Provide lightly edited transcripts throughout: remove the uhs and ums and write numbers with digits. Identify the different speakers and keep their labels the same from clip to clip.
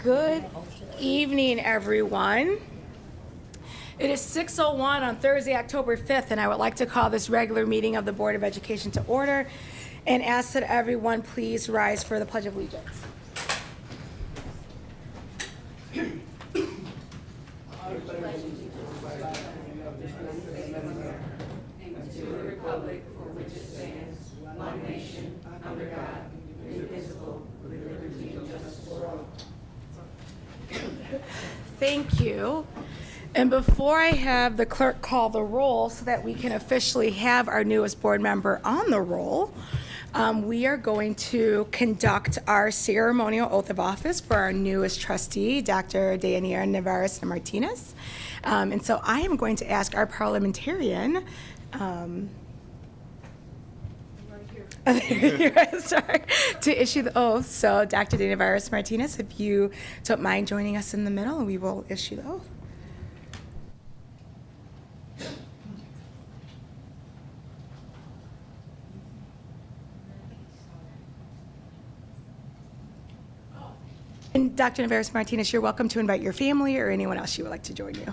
Speaker 1: Good evening, everyone. It is 6:01 on Thursday, October 5th, and I would like to call this regular meeting of the Board of Education to order and ask that everyone please rise for the Pledge of Allegiance. Thank you. And before I have the clerk call the roll so that we can officially have our newest board member on the roll, we are going to conduct our ceremonial oath of office for our newest trustee, Dr. Deyanira Navarez-Martinez. And so I am going to ask our parliamentarian, sorry, to issue the oath. So Dr. Deyanira Navarez-Martinez, if you don't mind joining us in the middle, we will issue the oath. And Dr. Navarez-Martinez, you're welcome to invite your family or anyone else you would like to join you.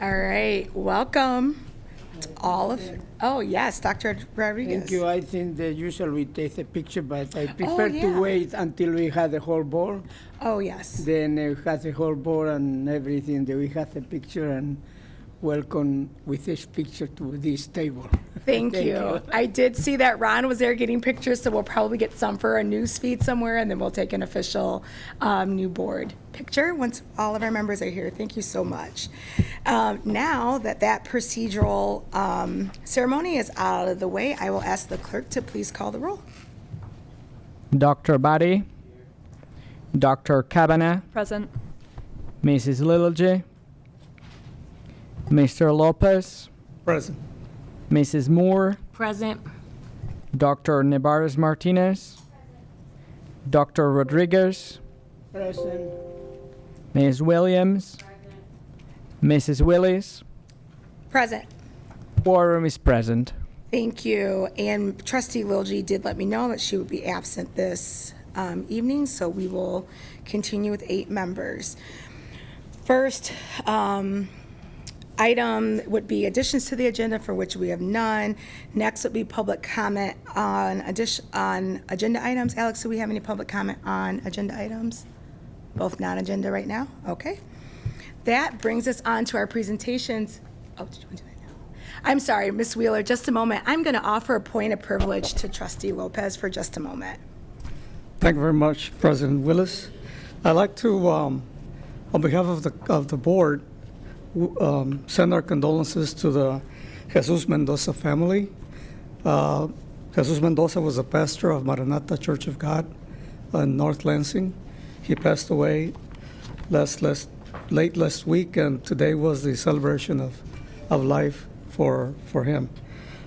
Speaker 1: All right, welcome to all of, oh yes, Dr. Rodriguez.
Speaker 2: Thank you. I think that usually we take a picture, but I prefer
Speaker 1: yeah.
Speaker 2: to wait until we have the whole board.
Speaker 1: Oh, yes.
Speaker 2: Then we have the whole board and everything, then we have the picture and welcome with this picture to this table.
Speaker 1: Thank you. I did see that Ron was there getting pictures, so we'll probably get some for a news feed somewhere, and then we'll take an official new board picture once all of our members are here. Thank you so much. Now that procedural ceremony is out of the way, I will ask the clerk to please call the roll.
Speaker 3: Dr. Badi, Dr. Cabana,
Speaker 4: Present.
Speaker 3: Mrs. Littlegy, Mr. Lopez,
Speaker 2: Present.
Speaker 3: Mrs. Moore,
Speaker 4: Present.
Speaker 3: Dr. Navarez-Martinez, Dr. Rodriguez,
Speaker 2: Present.
Speaker 3: Ms. Williams, Mrs. Willis.
Speaker 1: Present.
Speaker 3: Quorum is present.
Speaker 1: Thank you. And Trustee Lilgy did let me know that she would be absent this evening, so we will continue with 8 members. First item would be additions to the agenda, for which we have none. Next would be public comment on agenda items. Alex, do we have any public comment on agenda items? Both non-agenda right now? Okay. That brings us on to our presentations. Oh, did you want to do that now? I'm sorry, Ms. Wheeler, just a moment. I'm going to offer a point of privilege to Trustee Lopez for just a moment.
Speaker 5: Thank you very much, President Willis. I'd like to, on behalf of the board, send our condolences to the Jesus Mendoza family. Jesus Mendoza was a pastor of Maranatha Church of God in North Lansing. He passed away late last week, and today was the celebration of life for him.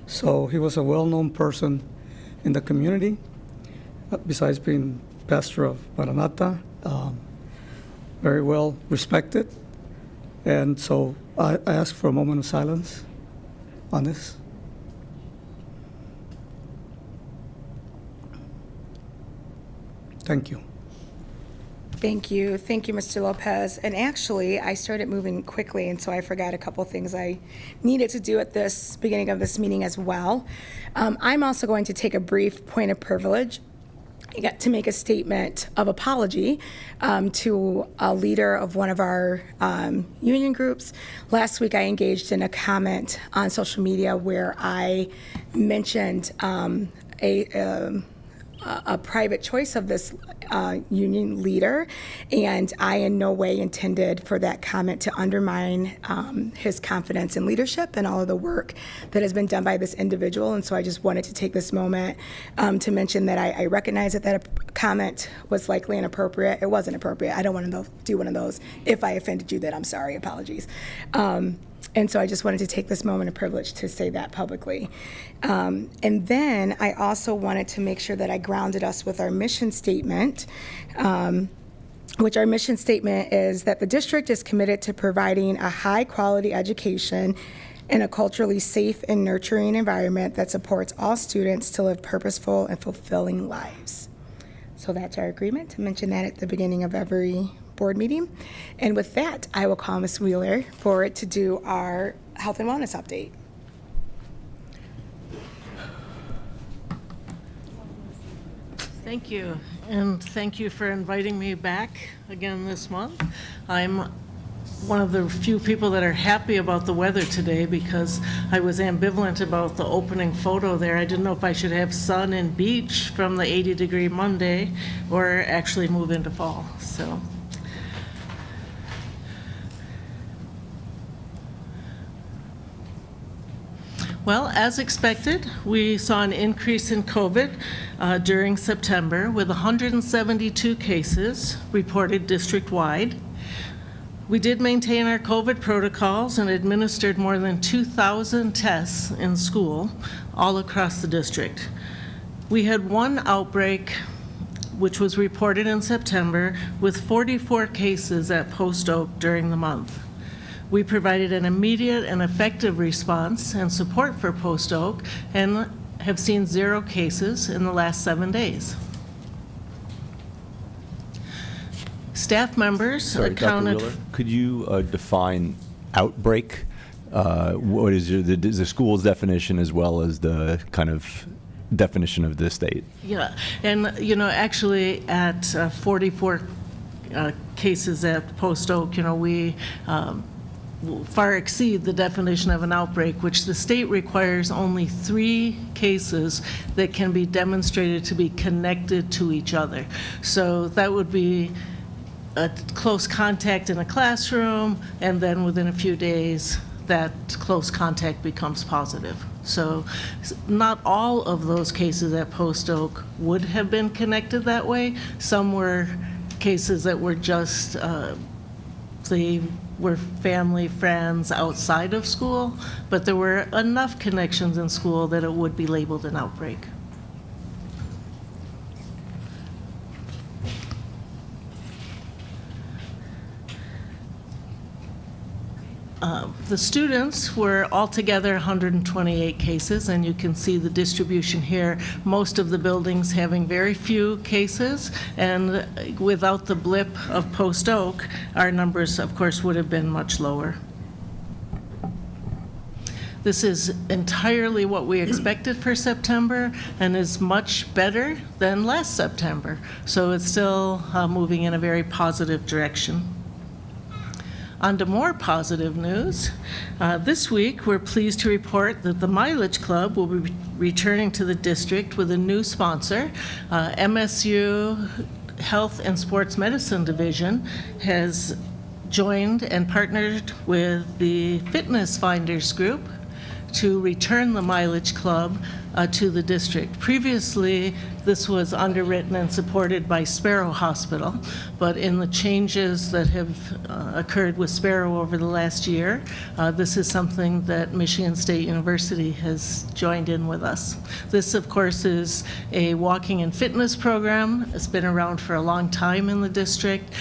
Speaker 5: So he was a well-known person in the community, besides being pastor of Maranatha, very well respected. And so I ask for a moment of silence on this. Thank you.
Speaker 1: Thank you. Thank you, Mr. Lopez. And actually, I started moving quickly, and so I forgot a couple things I needed to do at this beginning of this meeting as well. I'm also going to take a brief point of privilege. I got to make a statement of apology to a leader of one of our union groups. Last week, I engaged in a comment on social media where I mentioned a private choice of this union leader, and I in no way intended for that comment to undermine his confidence in leadership and all of the work that has been done by this individual. And so I just wanted to take this moment to mention that I recognize that that comment was likely inappropriate. It wasn't appropriate. I don't want to do one of those. If I offended you, then I'm sorry. Apologies. And so I just wanted to take this moment of privilege to say that publicly. And then I also wanted to make sure that I grounded us with our mission statement, which our mission statement is that the district is committed to providing a high-quality education in a culturally safe and nurturing environment that supports all students to live purposeful and fulfilling lives. So that's our agreement, to mention that at the beginning of every board meeting. And with that, I will call Ms. Wheeler forward to do our health and wellness update.
Speaker 4: Thank you, and thank you for inviting me back again this month. I'm one of the few people that are happy about the weather today because I was ambivalent about the opening photo there. I didn't know if I should have sun and beach from the 80-degree Monday or actually move into fall, so. Well, as expected, we saw an increase in COVID during September with 172 cases reported district-wide. We did maintain our COVID protocols and administered more than 2,000 tests in school all across the district. We had one outbreak which was reported in September with 44 cases at Post Oak during the month. We provided an immediate and effective response and support for Post Oak and have seen 0 cases in the last 7 days. Staff members
Speaker 6: Sorry,
Speaker 4: accounted.
Speaker 6: Dr. Wheeler, could you define outbreak? What is the school's definition as well as the kind of definition of the state?
Speaker 4: Yeah, and actually at 44 cases at Post Oak, we far exceed the definition of an outbreak, which the state requires only 3 cases that can be demonstrated to be connected to each other. So that would be a close contact in a classroom, and then within a few days, that close contact becomes positive. So not all of those cases at Post Oak would have been connected that way. Some were cases that were just, they were family, friends outside of school, but there were enough connections in school that it would be labeled an outbreak. The students were altogether 128 cases, and you can see the distribution here. Most of the buildings having very few cases, and without the blip of Post Oak, our numbers, of course, would have been much lower. This is entirely what we expected for September and is much better than last September. So it's still moving in a very positive direction. On to more positive news. This week, we're pleased to report that the Mileage Club will be returning to the district with a new sponsor. MSU Health and Sports Medicine Division has joined and partnered with the Fitness Finders Group to return the Mileage Club to the district. Previously, this was underwritten and supported by Sparrow Hospital, but in the changes that have occurred with Sparrow over the last year, this is something that Michigan State University has joined in with us. This, of course, is a walking and fitness program. It's been around for a long time in the district,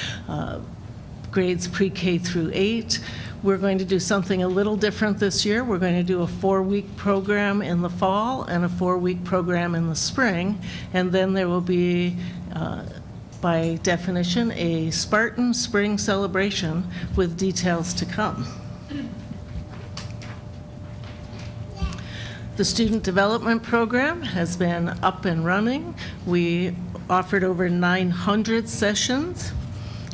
Speaker 4: grades pre-K through 8. We're going to do something a little different this year. We're going to do a 4-week program in the fall and a 4-week program in the spring, and then there will be by definition, a Spartan spring celebration with details to come. The Student Development Program has been up and running. We offered over 900 sessions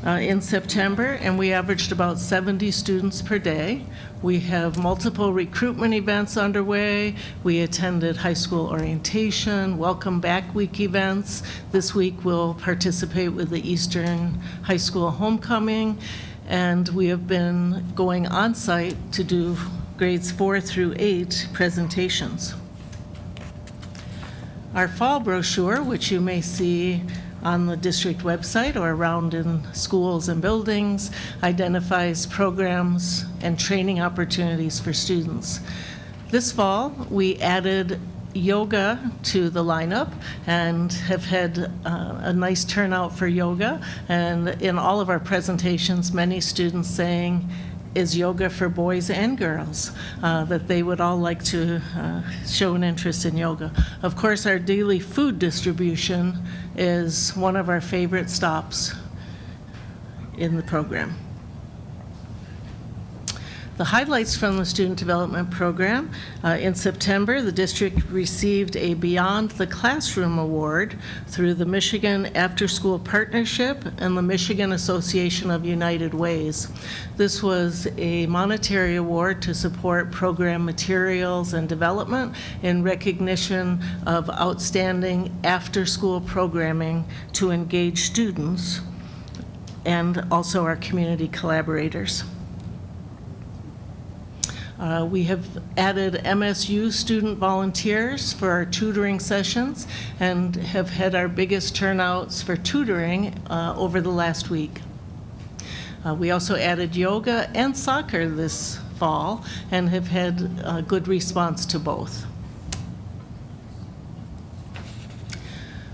Speaker 4: in September, and we averaged about 70 students per day. We have multiple recruitment events underway. We attended high school orientation, welcome back week events. This week we'll participate with the Eastern High School homecoming, and we have been going on site to do grades 4 through 8 presentations. Our fall brochure, which you may see on the district website or around in schools and buildings, identifies programs and training opportunities for students. This fall, we added yoga to the lineup and have had a nice turnout for yoga. And in all of our presentations, many students saying, is yoga for boys and girls, that they would all like to show an interest in yoga. Of course, our daily food distribution is one of our favorite stops in the program. The highlights from the Student Development Program, in September, the district received a Beyond the Classroom Award through the Michigan After School Partnership and the Michigan Association of United Ways. This was a monetary award to support program materials and development in recognition of outstanding after-school programming to engage students and also our community collaborators. We have added MSU student volunteers for our tutoring sessions and have had our biggest turnouts for tutoring over the last week. We also added yoga and soccer this fall and have had a good response to both.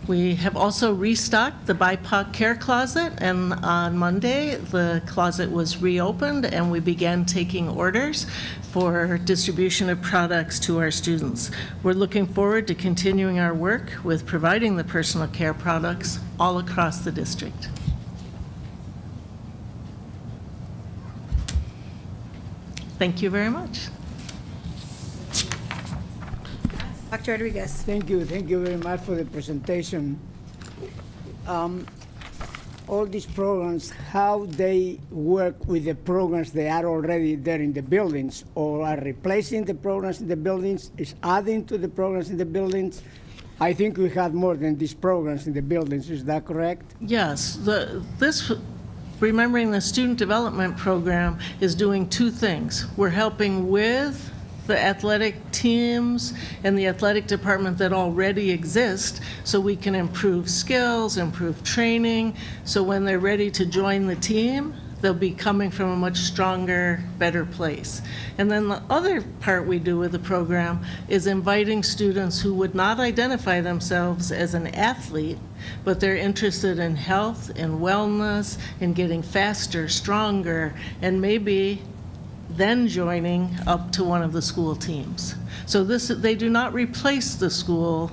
Speaker 4: We have also restocked the BIPOC Care Closet, and on Monday, the closet was reopened and we began taking orders for distribution of products to our students. We're looking forward to continuing our work with providing the personal care products all across the district. Thank you very much.
Speaker 1: Dr. Rodriguez.
Speaker 2: Thank you very much for the presentation. All these programs, how they work with the programs that are already there in the buildings, or are replacing the programs in the buildings, is adding to the programs in the buildings? I think we have more than these programs in the buildings, is that correct?
Speaker 4: Yes, remembering the Student Development Program is doing two things. We're helping with the athletic teams and the athletic department that already exist so we can improve skills, improve training, so when they're ready to join the team, they'll be coming from a much stronger, better place. And then the other part we do with the program is inviting students who would not identify themselves as an athlete, but they're interested in health and wellness and getting faster, stronger, and maybe then joining up to one of the school teams. So they do not replace the school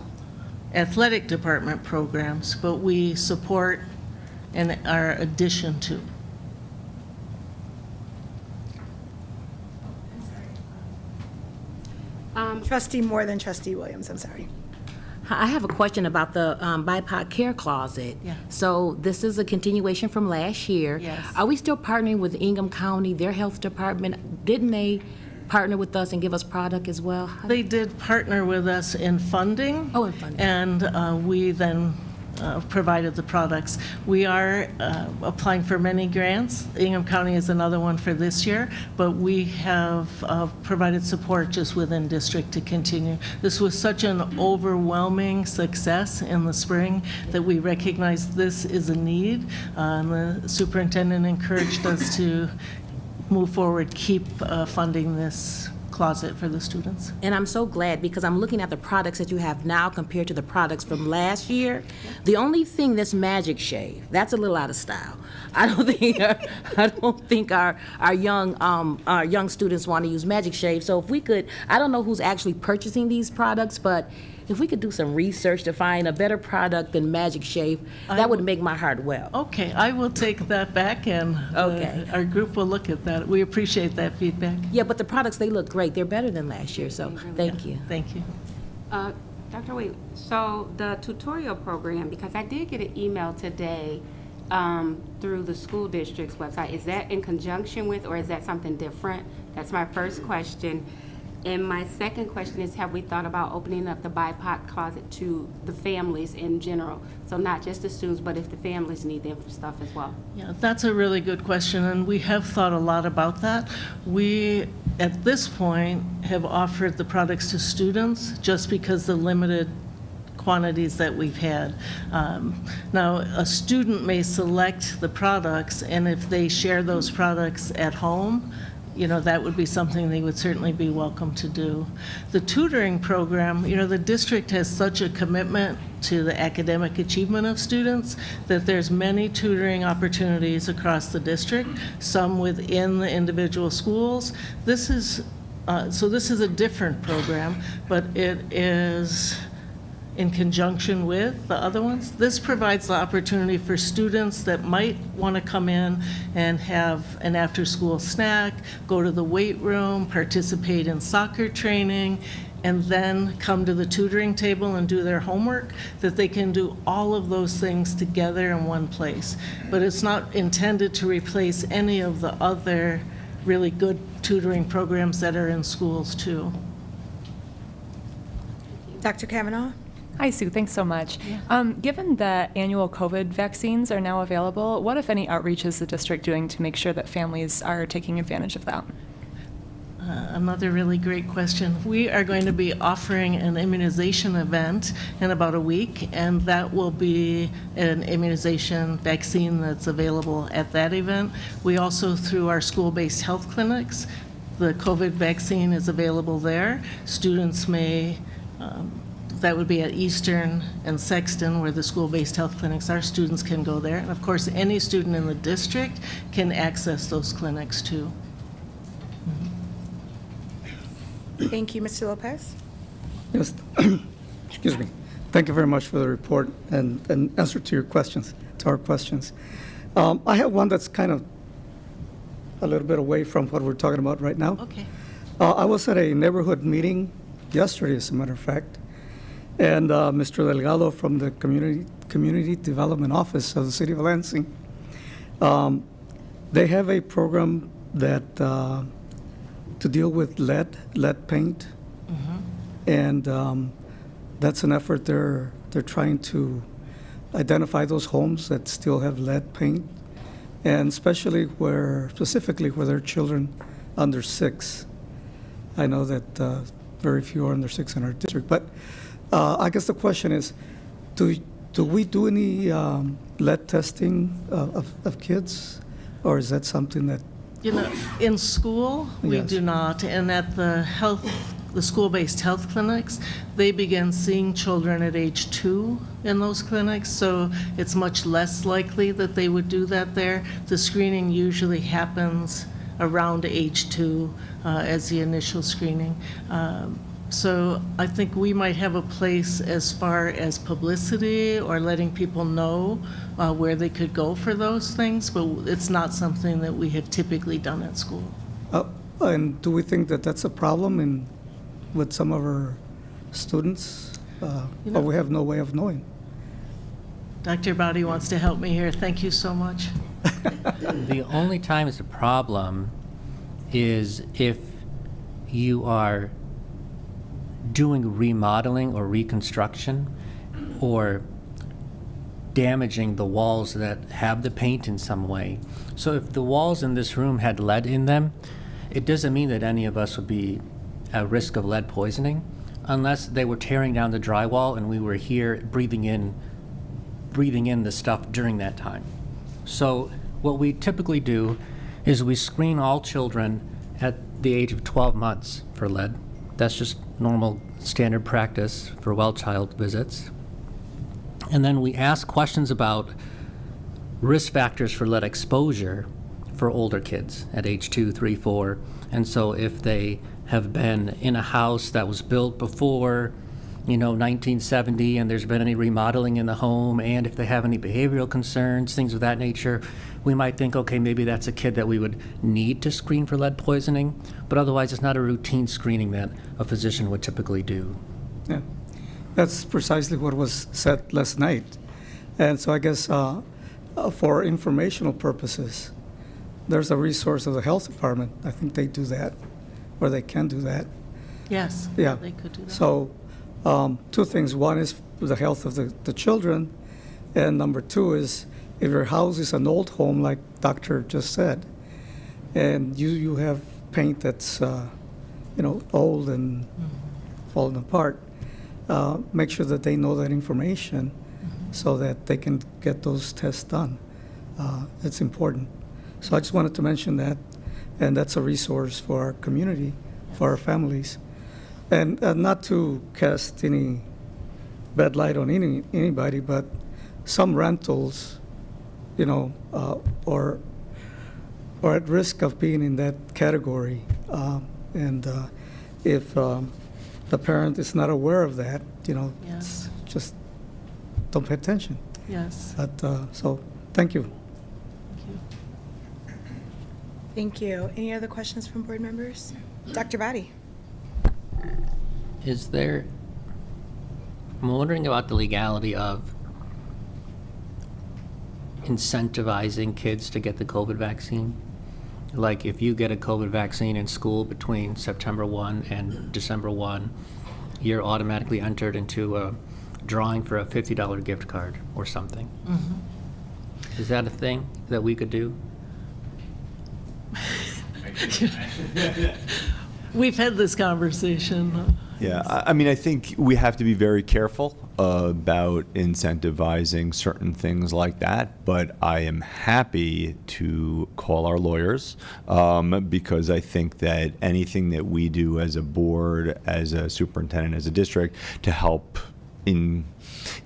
Speaker 4: athletic department programs, but we support and are addition to.
Speaker 1: Trustee Moore, then Trustee Williams, I'm sorry.
Speaker 7: I have a question about the BIPOC Care Closet.
Speaker 4: Yeah.
Speaker 7: So this is a continuation from last year.
Speaker 4: Yes.
Speaker 7: Are we still partnering with Ingham County, their health department? Didn't they partner with us and give us product as well?
Speaker 4: They did partner with us in funding.
Speaker 7: Oh, in funding.
Speaker 4: And we then provided the products. We are applying for many grants. Ingham County is another one for this year, but we have provided support just within district to continue. This was such an overwhelming success in the spring that we recognized this is a need. And the superintendent encouraged us to move forward, keep funding this closet for the students.
Speaker 7: And I'm so glad, because I'm looking at the products that you have now compared to the products from last year. The only thing that's Magic Shave, that's a little out of style. I don't think our young students want to use Magic Shave. So if we could, I don't know who's actually purchasing these products, but if we could do some research to find a better product than Magic Shave, that would make my heart well.
Speaker 4: Okay, I will take that back, and
Speaker 7: Okay.
Speaker 4: our group will look at that. We appreciate that feedback.
Speaker 7: Yeah, but the products, they look great. They're better than last year, so thank you.
Speaker 4: Thank you.
Speaker 8: Dr. Wade, so the tutorial program, because I did get an email today through the school district's website, is that in conjunction with, or is that something different? That's my first question. And my second question is, have we thought about opening up the BIPOC closet to the families in general? So not just the students, but if the families need them for stuff as well?
Speaker 4: Yeah, that's a really good question, and we have thought a lot about that. We, at this point, have offered the products to students just because the limited quantities that we've had. Now, a student may select the products, and if they share those products at home, that would be something they would certainly be welcome to do. The tutoring program, the district has such a commitment to the academic achievement of students that there's many tutoring opportunities across the district, some within the individual schools. This is a different program, but it is in conjunction with the other ones. This provides the opportunity for students that might want to come in and have an after-school snack, go to the weight room, participate in soccer training, and then come to the tutoring table and do their homework, that they can do all of those things together in one place. But it's not intended to replace any of the other really good tutoring programs that are in schools too.
Speaker 1: Dr. Kavanaugh?
Speaker 9: Hi, Sue. Thanks so much. Given that annual COVID vaccines are now available, what, if any, outreach is the district doing to make sure that families are taking advantage of that?
Speaker 4: Another really great question. We are going to be offering an immunization event in about a week, and that will be an immunization vaccine that's available at that event. We also, through our school-based health clinics, the COVID vaccine is available there. Students may that would be at Eastern and Sexton, where the school-based health clinics are. Students can go there. And of course, any student in the district can access those clinics too.
Speaker 1: Thank you, Mr. Lopez.
Speaker 5: Yes, excuse me. Thank you very much for the report and answer to your questions, to our questions. I have one that's kind of a little bit away from what we're talking about right now.
Speaker 4: Okay.
Speaker 5: I was at a neighborhood meeting yesterday, as a matter of fact, and Mr. Delgado from the Community Development Office of the City of Lansing, they have a program that to deal with lead paint, and that's an effort they're trying to identify those homes that still have lead paint, and specifically where there are children under 6. I know that very few are under 6 in our district, but I guess the question is, do we do any lead testing of kids, or is that something that?
Speaker 4: In school, we
Speaker 5: Yes.
Speaker 4: do not, and at the school-based health clinics, they begin seeing children at age 2 in those clinics, so it's much less likely that they would do that there. The screening usually happens around age 2 as the initial screening. So I think we might have a place as far as publicity or letting people know where they could go for those things, but it's not something that we have typically done at school.
Speaker 5: And do we think that that's a problem with some of our students? But we have no way of knowing.
Speaker 4: Dr. Bowdy wants to help me here. Thank you so much.
Speaker 10: The only time it's a problem is if you are doing remodeling or reconstruction or damaging the walls that have the paint in some way. So if the walls in this room had lead in them, it doesn't mean that any of us would be at risk of lead poisoning unless they were tearing down the drywall and we were here breathing in the stuff during that time. So what we typically do is we screen all children at the age of 12 months for lead. That's just normal standard practice for well child visits. And then we ask questions about risk factors for lead exposure for older kids at age 2, 3, 4. And so if they have been in a house that was built before 1970 and there's been any remodeling in the home, and if they have any behavioral concerns, things of that nature, we might think, okay, maybe that's a kid that we would need to screen for lead poisoning, but otherwise it's not a routine screening that a physician would typically do.
Speaker 5: Yeah, that's precisely what was said last night. And so I guess for informational purposes, there's a resource of the health department. I think they do that, or they can do that.
Speaker 4: Yes.
Speaker 5: Yeah.
Speaker 4: They could do that.
Speaker 5: So, two things. One is the health of the children, and number two is if your house is an old home, like Doctor just said, and you have paint that's old and falling apart, make sure that they know that information so that they can get those tests done. It's important. So I just wanted to mention that, and that's a resource for our community, for our families. And not to cast any bad light on anybody, but some rentals, are at risk of being in that category. And if the parent is not aware of that,
Speaker 4: Yes.
Speaker 5: just don't pay attention.
Speaker 4: Yes.
Speaker 5: But, so, thank you.
Speaker 4: Thank you.
Speaker 1: Thank you. Any other questions from board members? Dr. Body?
Speaker 10: I'm wondering about the legality of incentivizing kids to get the COVID vaccine. Like if you get a COVID vaccine in school between September 1 and December 1, you're automatically entered into a drawing for a $50 gift card or something. Is that a thing that we could do?
Speaker 4: We've had this conversation.
Speaker 6: Yeah, I mean, I think we have to be very careful about incentivizing certain things like that, but I am happy to call our lawyers because I think that anything that we do as a board, as a superintendent, as a district, to help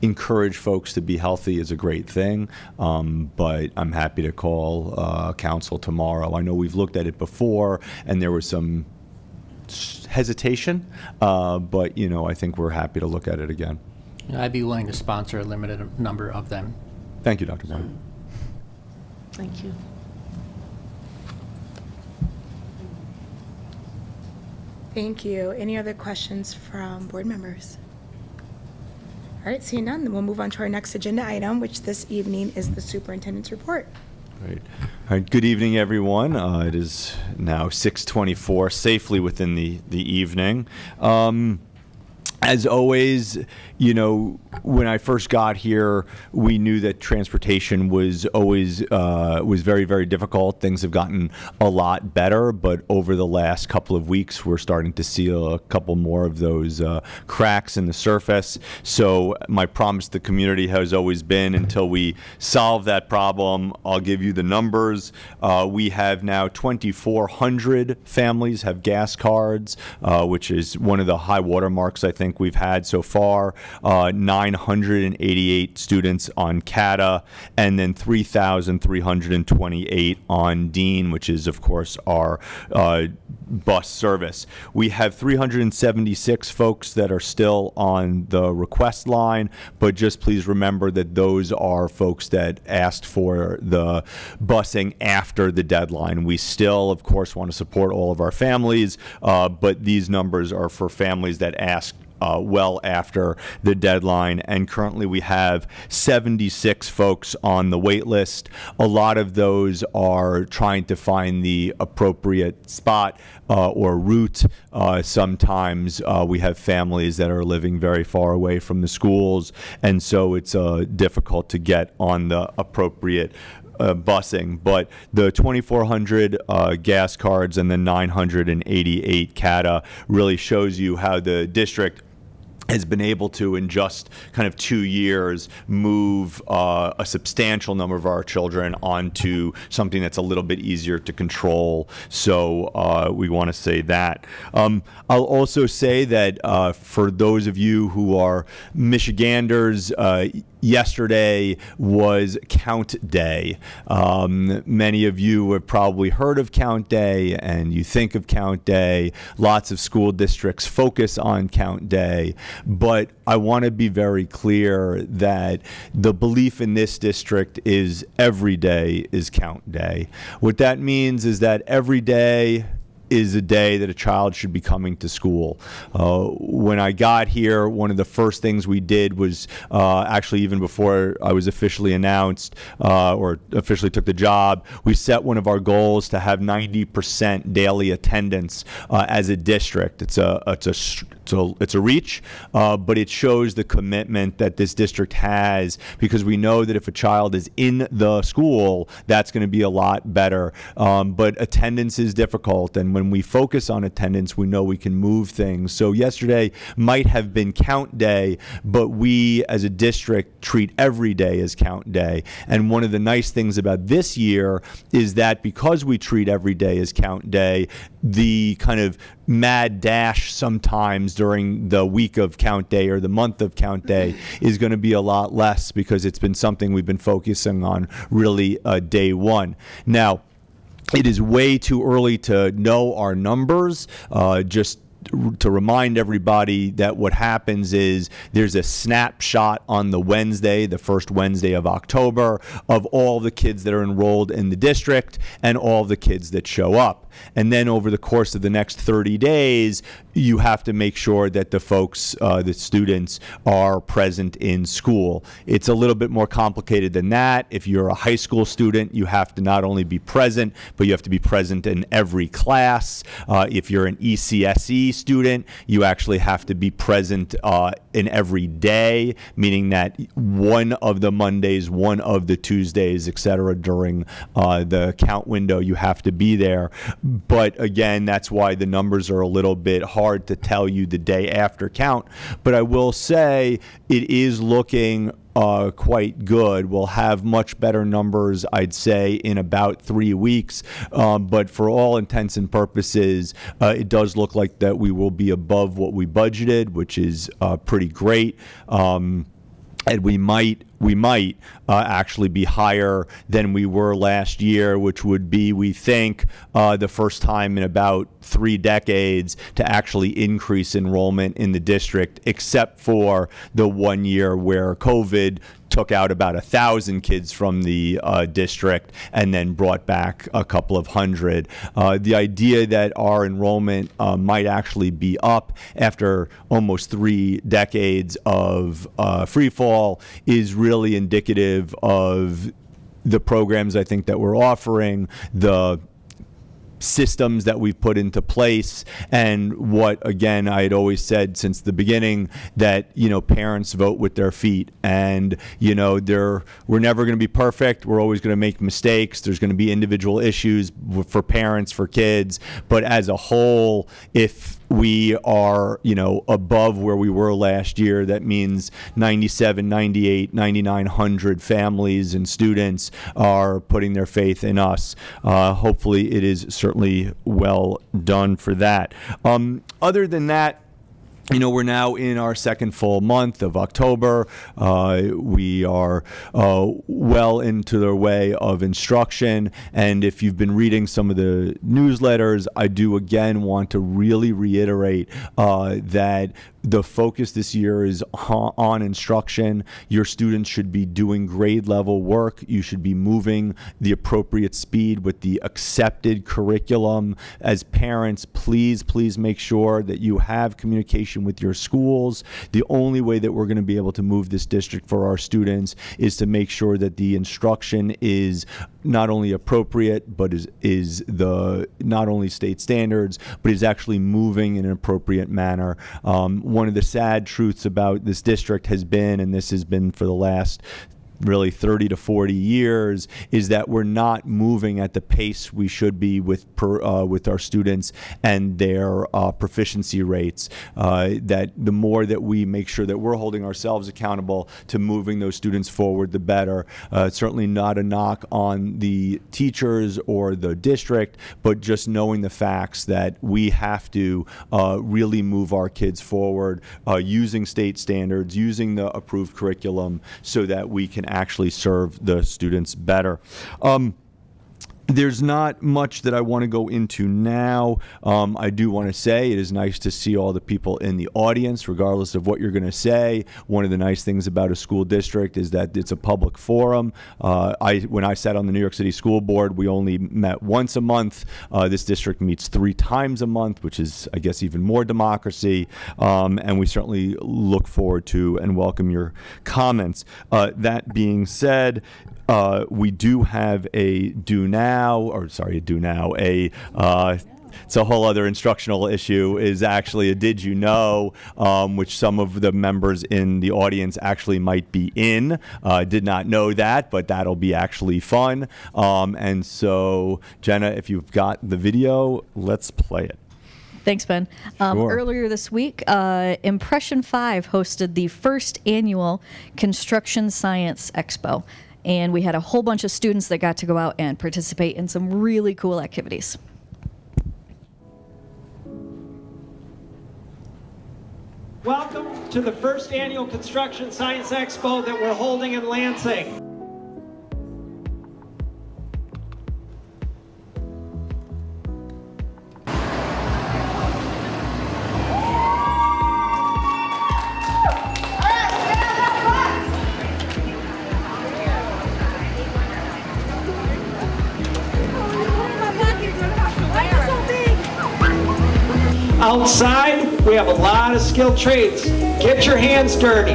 Speaker 6: encourage folks to be healthy is a great thing, but I'm happy to call council tomorrow. I know we've looked at it before, and there was some hesitation, but I think we're happy to look at it again.
Speaker 10: I'd be willing to sponsor a limited number of them.
Speaker 6: Thank you, Dr. Bond.
Speaker 4: Thank you.
Speaker 1: Thank you. Any other questions from board members? All right, seeing none, then we'll move on to our next agenda item, which this evening is the superintendent's report.
Speaker 6: Great. All right. Good evening, everyone. It is now 6:24, safely within the evening. As always, when I first got here, we knew that transportation was always was very, very difficult. Things have gotten a lot better, but over the last couple of weeks, we're starting to see a couple more of those cracks in the surface. So my promise to the community has always been, until we solve that problem, I'll give you the numbers. We have now 2,400 families have gas cards, which is one of the high water marks I think we've had so far. 988 students on CATA, and then 3,328 on Dean, which is, of course, our bus service. We have 376 folks that are still on the request line, but just please remember that those are folks that asked for the busing after the deadline. We still, of course, want to support all of our families, but these numbers are for families that asked well after the deadline, and currently we have 76 folks on the wait list. A lot of those are trying to find the appropriate spot or route. Sometimes we have families that are living very far away from the schools, and so it's difficult to get on the appropriate busing. But the 2,400 gas cards and the 988 CATA really shows you how the district has been able to, in just kind of 2 years, move a substantial number of our children onto something that's a little bit easier to control. So we want to say that. I'll also say that for those of you who are Michiganders, Yesterday was Count Day. Many of you have probably heard of Count Day, and you think of Count Day. Lots of school districts focus on Count Day, but I want to be very clear that the belief in this district is every day is Count Day. What that means is that every day is a day that a child should be coming to school. When I got here, one of the first things we did was, actually even before I was officially announced or officially took the job, we set one of our goals to have 90% daily attendance as a district. It's a reach, but it shows the commitment that this district has, because we know that if a child is in the school, that's going to be a lot better. But attendance is difficult, and when we focus on attendance, we know we can move things. So yesterday might have been Count Day, but we as a district treat every day as Count Day. And one of the nice things about this year is that because we treat every day as Count Day, the kind of mad dash sometimes during the week of Count Day or the month of Count Day is going to be a lot less, because it's been something we've been focusing on really day one. Now, it is way too early to know our numbers. Just to remind everybody that what happens is there's a snapshot on the Wednesday, the first Wednesday of October, of all the kids that are enrolled in the district and all the kids that show up. And then over the course of the next 30 days, you have to make sure that the folks, the students, are present in school. It's a little bit more complicated than that. If you're a high school student, you have to not only be present, but you have to be present in every class. If you're an ECSE student, you actually have to be present in every day, meaning that one of the Mondays, one of the Tuesdays, et cetera, during the count window, you have to be there. But again, that's why the numbers are a little bit hard to tell you the day after count. But I will say it is looking quite good. We'll have much better numbers, I'd say, in about 3 weeks. But for all intents and purposes, it does look like that we will be above what we budgeted, which is pretty great. And we might actually be higher than we were last year, which would be, we think, the first time in about 3 decades to actually increase enrollment in the district, except for the 1 year where COVID took out about 1,000 kids from the district and then brought back a couple of hundred. The idea that our enrollment might actually be up after almost 3 decades of free fall is really indicative of the programs I think that we're offering, the systems that we've put into place, and what, again, I had always said since the beginning, that, you know, parents vote with their feet, and, you know, we're never going to be perfect. We're always going to make mistakes. There's going to be individual issues for parents, for kids, but as a whole, if we are, you know, above where we were last year, that means 97, 98, 9,900 families and students are putting their faith in us. Hopefully it is certainly well done for that. Other than that, you know, we're now in our second full month of October. We are well into the way of instruction. And if you've been reading some of the newsletters, I do again want to really reiterate that the focus this year is on instruction. Your students should be doing grade level work. You should be moving the appropriate speed with the accepted curriculum. As parents, please make sure that you have communication with your schools. The only way that we're going to be able to move this district for our students is to make sure that the instruction is not only appropriate, but is the not only state standards, but is actually moving in an appropriate manner. One of the sad truths about this district has been, and this has been for the last really 30 to 40 years, is that we're not moving at the pace we should be with our students and their proficiency rates. That the more that we make sure that we're holding ourselves accountable to moving those students forward, the better. Certainly not a knock on the teachers or the district, but just knowing the facts that we have to really move our kids forward using state standards, using the approved curriculum, so that we can actually serve the students better. There's not much that I want to go into now. I do want to say it is nice to see all the people in the audience, regardless of what you're going to say. One of the nice things about a school district is that it's a public forum. When I sat on the New York City School Board, we only met once a month. This district meets 3 times a month, which is, I guess, even more democracy. And we certainly look forward to and welcome your comments. That being said, we do have a it's a whole other instructional issue, is actually a did you know, which some of the members in the audience actually might be in. Did not know that, but that'll be actually fun. And so, Jenna, if you've got the video, let's play it.
Speaker 11: Thanks, Ben.
Speaker 6: Sure.
Speaker 11: Earlier this week, Impression 5 hosted the first annual Construction Science Expo. And we had a whole bunch of students that got to go out and participate in some really cool activities.
Speaker 12: Welcome to the first annual Construction Science Expo that we're holding in Lansing. Outside, we have a lot of skilled trades. Get your hands dirty.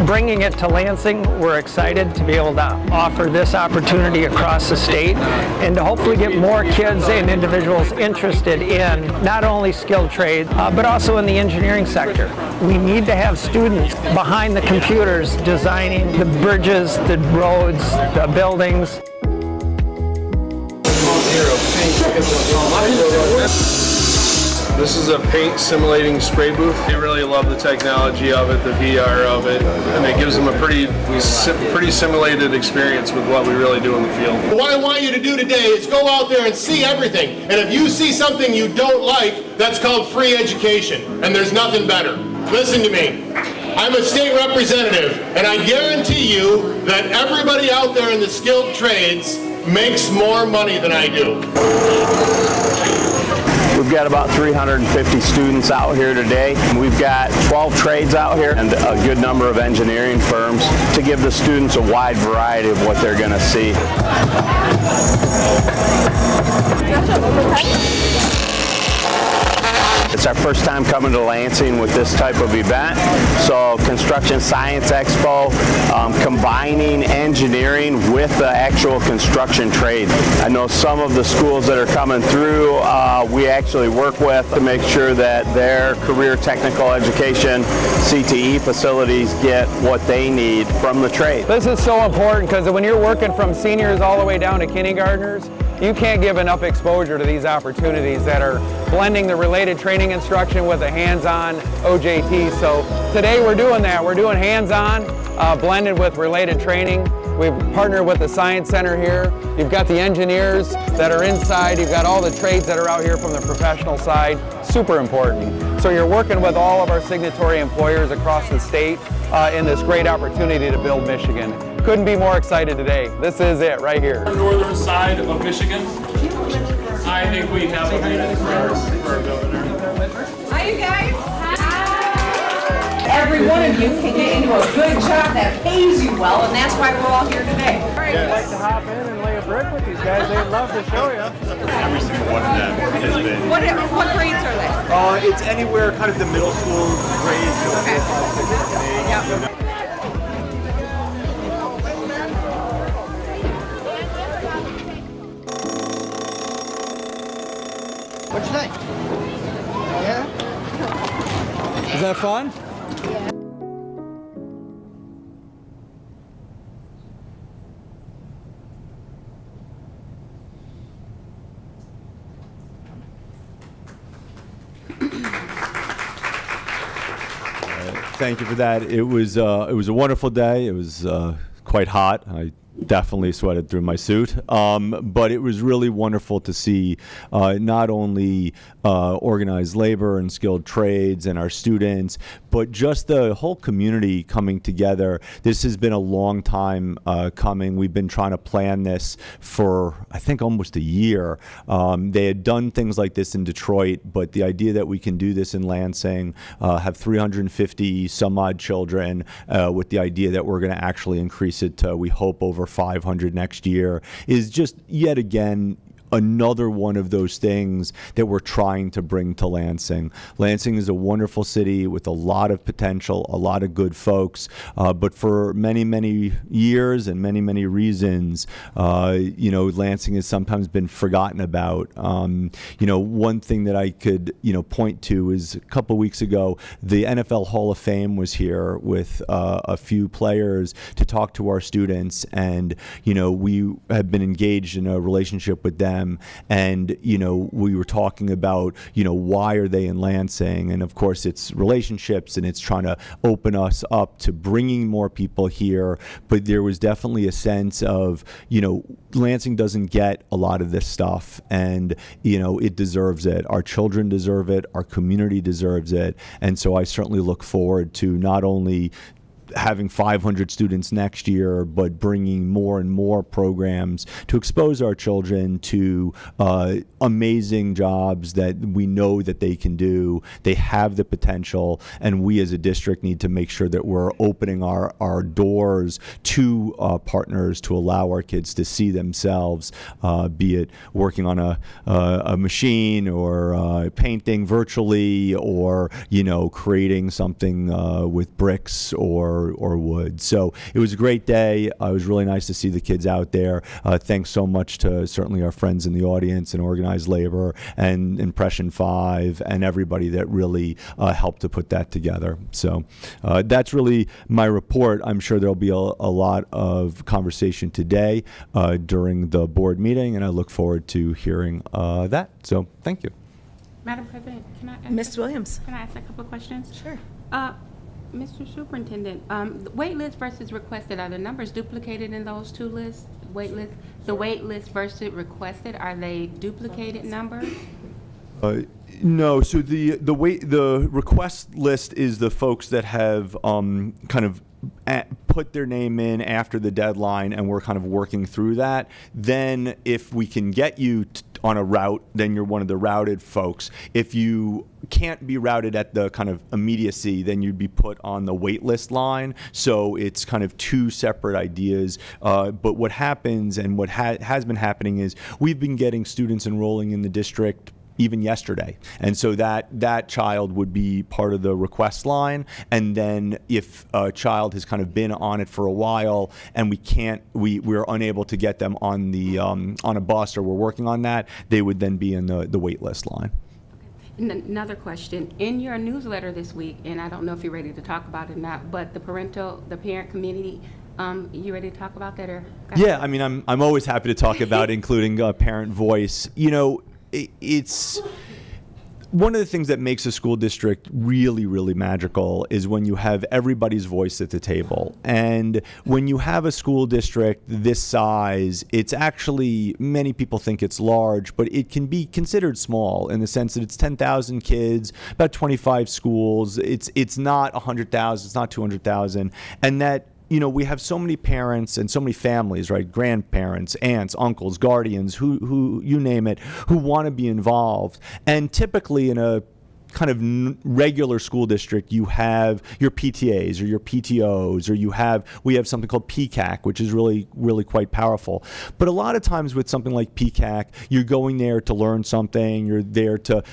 Speaker 12: Bringing it to Lansing, we're excited to be able to offer this opportunity across the state and to hopefully get more kids and individuals interested in not only skilled trades, but also in the engineering sector. We need to have students behind the computers designing the bridges, the roads, the buildings.
Speaker 13: This is a paint simulating spray booth. They really love the technology of it, the VR of it, and it gives them a pretty simulated experience with what we really do in the field.
Speaker 14: What I want you to do today is go out there and see everything. And if you see something you don't like, that's called free education, and there's nothing better. Listen to me. I'm a state representative, and I guarantee you that everybody out there in the skilled trades makes more money than I do.
Speaker 15: We've got about 350 students out here today. We've got 12 trades out here and a good number of engineering firms to give the students a wide variety of what they're going to see. It's our first time coming to Lansing with this type of event. So Construction Science Expo, combining engineering with the actual construction trade. I know some of the schools that are coming through, we actually work with to make sure that their career technical education, CTE facilities get what they need from the trade.
Speaker 12: This is so important because when you're working from seniors all the way down to kindergartners, you can't give enough exposure to these opportunities that are blending the related training instruction with a hands-on OJT. So today we're doing that. We're doing hands-on, blended with related training. We've partnered with the Science Center here. You've got the engineers that are inside. You've got all the trades that are out here from the professional side. Super important. So you're working with all of our signatory employers across the state in this great opportunity to build Michigan. Couldn't be more excited today. This is it right here.
Speaker 16: Northern side of Michigan. I think we have a meeting for our governor.
Speaker 17: Hi, you guys. Hi. Every one of you can get into a good job that pays you well, and that's why we're all here today.
Speaker 12: I'd like to hop in and lay a brick with these guys. They'd love to show you.
Speaker 6: Every single one of them has been.
Speaker 17: What grades are they?
Speaker 6: It's anywhere kind of the middle school grades.
Speaker 17: Okay. Yep.
Speaker 2: What'd you think? Yeah?
Speaker 12: Is that fun?
Speaker 6: Thank you for that. It was a wonderful day. It was quite hot. I definitely sweated through my suit. But it was really wonderful to see not only organized labor and skilled trades and our students, but just the whole community coming together. This has been a long time coming. We've been trying to plan this for, I think, almost a year. They had done things like this in Detroit, but the idea that we can do this in Lansing, have 350 some odd children, with the idea that we're going to actually increase it to, we hope, over 500 next year, is just yet again another one of those things that we're trying to bring to Lansing. Lansing is a wonderful city with a lot of potential, a lot of good folks, but for many, many years and many, many reasons, Lansing has sometimes been forgotten about. One thing that I could, point to is a couple weeks ago, the NFL Hall of Fame was here with a few players to talk to our students, and, we have been engaged in a relationship with them. And, we were talking about, why are they in Lansing? And of course, it's relationships and it's trying to open us up to bringing more people here. But there was definitely a sense of, Lansing doesn't get a lot of this stuff, and, it deserves it. Our children deserve it. Our community deserves it. And so I certainly look forward to not only having 500 students next year, but bringing more and more programs to expose our children to amazing jobs that we know that they can do. They have the potential, and we as a district need to make sure that we're opening our doors to partners to allow our kids to see themselves, be it working on a machine or painting virtually, or creating something with bricks or wood. So it was a great day. It was really nice to see the kids out there. Thanks so much to certainly our friends in the audience and Organized Labor and Impression 5 and everybody that really helped to put that together. So that's really my report. I'm sure there'll be a lot of conversation today during the board meeting, and I look forward to hearing that. So thank you.
Speaker 8: Madam President, can I ask
Speaker 1: Ms. Williams.
Speaker 8: Can I ask a couple of questions?
Speaker 1: Sure.
Speaker 8: Mr. Superintendent, the wait list versus requested, are the numbers duplicated in those two lists? The wait list versus requested, are they duplicated numbers?
Speaker 6: No. So the request list is the folks that have kind of put their name in after the deadline, and we're kind of working through that. Then if we can get you on a route, then you're one of the routed folks. If you can't be routed at the kind of immediacy, then you'd be put on the wait list line. So it's kind of two separate ideas. But what happens and what has been happening is we've been getting students enrolling in the district even yesterday. And so that child would be part of the request line. And then if a child has kind of been on it for a while and we're unable to get them on the on a bus, or we're working on that, they would then be in the wait list line.
Speaker 8: And another question, in your newsletter this week, and I don't know if you're ready to talk about it or not, but the parent community, you ready to talk about that? Or
Speaker 6: yeah, I mean, I'm always happy to talk about including parent voice. It's one of the things that makes a school district really, really magical is when you have everybody's voice at the table. And when you have a school district this size, it's actually, many people think it's large, but it can be considered small in the sense that it's 10,000 kids, about 25 schools. It's not 100,000, it's not 200,000. And that, we have so many parents and so many families, right? Grandparents, aunts, uncles, guardians, who you name it, who want to be involved. And typically in a kind of regular school district, you have your PTAs or your PTOs, or we have something called PCAC, which is really, really quite powerful. But a lot of times with something like PCAC, you're going there to learn something, you're there to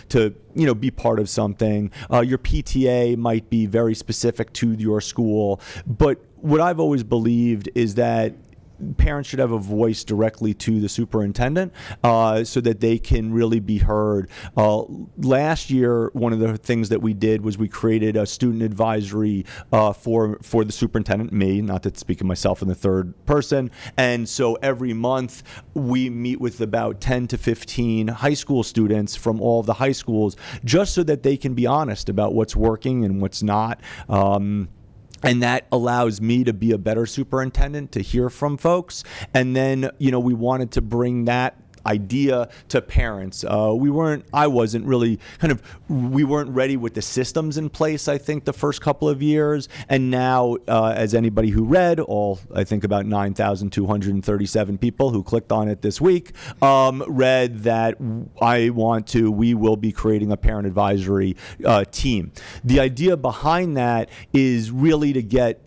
Speaker 6: be part of something. Your PTA might be very specific to your school. But what I've always believed is that parents should have a voice directly to the superintendent so that they can really be heard. Last year, one of the things that we did was we created a student advisory for the superintendent, me, not to speak of myself in the third person. And so every month we meet with about 10 to 15 high school students from all of the high schools, just so that they can be honest about what's working and what's not. And that allows me to be a better superintendent, to hear from folks. And then, we wanted to bring that idea to parents. We weren't ready with the systems in place, I think, the first couple of years. And now, as anybody who read, I think about 9,237 people who clicked on it this week, read that we will be creating a parent advisory team. The idea behind that is really to get